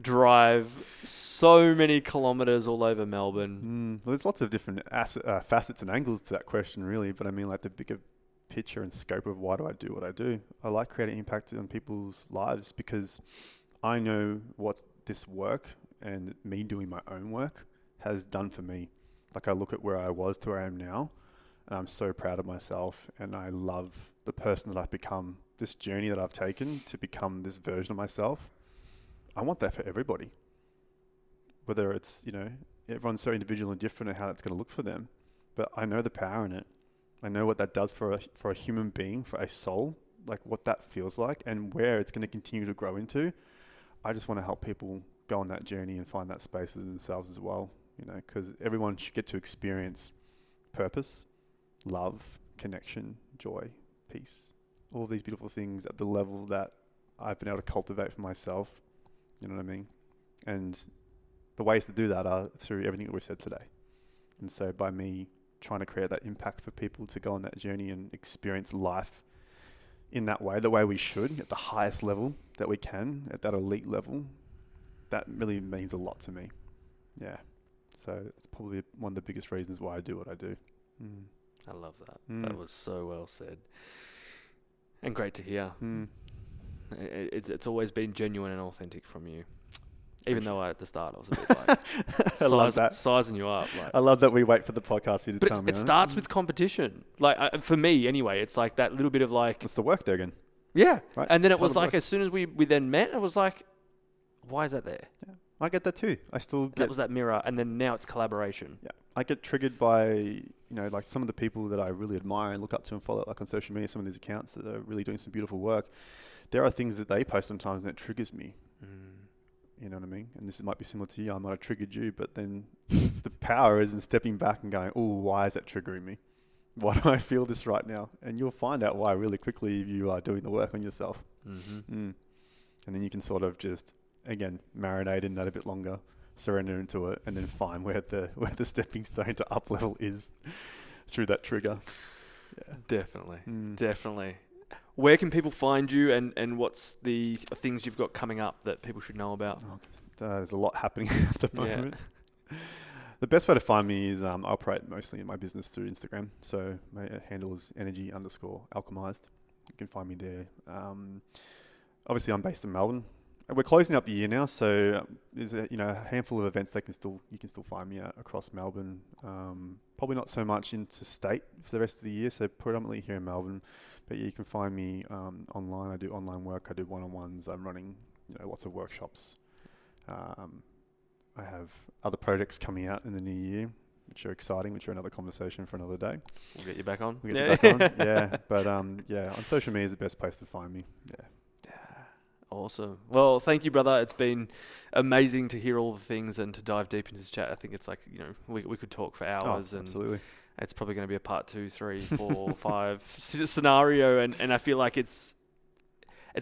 drive so many kilometers all over Melbourne. Well, there's lots of different facets and angles to that question, really. But I mean, the bigger picture and scope of why do I do what I do? I like creating impact on people's lives because I know what this work and me doing my own work has done for me. I look at where I was to where I am now, and I'm so proud of myself, and I love the person that I've become, this journey that I've taken to become this version of myself. I want that for everybody. Whether it's, everyone's so individual and different and how that's going to look for them, but I know the power in it. I know what that does for a human being, for a soul, what that feels like and where it's going to continue to grow into. I just want to help people go on that journey and find that space for themselves as well, because everyone should get to experience purpose, love, connection, joy, peace, all of these beautiful things at the level that I've been able to cultivate for myself. You know what I mean? And the ways to do that are through everything that we've said today. And so by me trying to create that impact for people to go on that journey and experience life in that way, the way we should, at the highest level that we can, at that elite level, that really means a lot to me. Yeah. So it's probably one of the biggest reasons why I do what I do. I love that. That was so well said. And great to hear. It's always been genuine and authentic from you. Even though at the start I was a bit I love that. Sizing you up. I love that we wait for the podcast for you to tell me. But it starts with competition. For me anyway, it's that little bit of it's the work there again. Yeah. Right? And then it was as soon as we then met, it was why is that there? Yeah. I get that too. That was that mirror, and then now it's collaboration. Yeah. I get triggered by, some of the people that I really admire and look up to and follow on social media, some of these accounts that are really doing some beautiful work. There are things that they post sometimes and it triggers me. You know what I mean? And this might be similar to you. I might have triggered you, but then the power is in stepping back and going, oh, why is that triggering me? Why do I feel this right now? And you'll find out why really quickly if you are doing the work on yourself. And then you can sort of just, again, marinate in that a bit longer, surrender into it, and then find where the stepping stone to up level is through that trigger. Yeah. Definitely. Where can people find you, and what's the things you've got coming up that people should know about? There's a lot happening at the moment. The best way to find me is I operate mostly in my business through Instagram. So my handle is energy_alchemized. You can find me there. Obviously, I'm based in Melbourne. We're closing up the year now, so there's a handful of events that you can still find me across Melbourne. Probably not so much interstate for the rest of the year, so predominantly here in Melbourne. But yeah, you can find me online. I do online work. I do one-on-ones. I'm running lots of workshops. I have other projects coming out in the new year, which are exciting, which are another conversation for another day. We'll get you back on. We'll get you back on. Yeah, but on social media is the best place to find me. Yeah. Awesome. Well, thank you, brother. It's been amazing to hear all the things and to dive deep into this chat. I think it's like, we could talk for hours. And absolutely. It's probably going to be a part 2, 3, 4, 5 scenario. And I feel like it's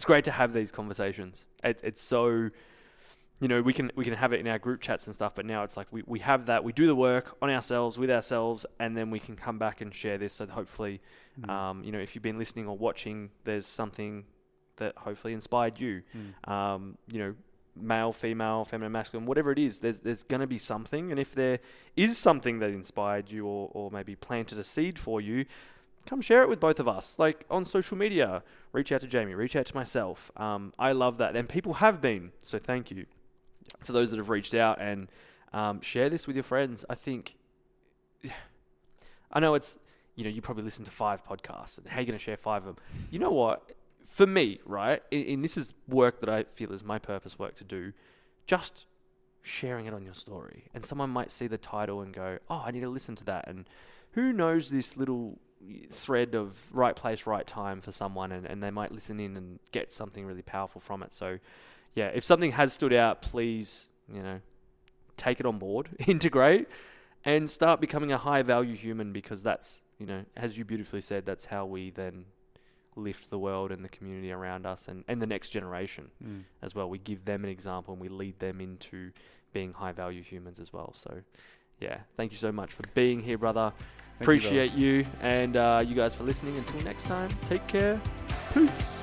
great to have these conversations. It's so, we can have it in our group chats and stuff, but now it's like we have that. We do the work on ourselves, with ourselves, and then we can come back and share this. So that hopefully, if you've been listening or watching, there's something that hopefully inspired you. Male, female, feminine, masculine, whatever it is, there's going to be something. And if there is something that inspired you or maybe planted a seed for you, come share it with both of us. Like on social media, reach out to Jamie, reach out to myself. I love that. And people have been. So thank you for those that have reached out, and share this with your friends. I think, I know it's, you probably listen to 5 podcasts, and how are you going to share 5 of them? You know what? For me, right, and this is work that I feel is my purpose work to do, just sharing it on your story. And someone might see the title and go, oh, I need to listen to that. And who knows this little thread of right place, right time for someone, and they might listen in and get something really powerful from it. So, yeah, if something has stood out, please, take it on board, integrate, and start becoming a high-value human, because that's, as you beautifully said, that's how we then lift the world and the community around us and the next generation as well. We give them an example and we lead them into being high-value humans as well. So, yeah, thank you so much for being here, brother. Appreciate you, and you guys for listening. Until next time, take care. Peace.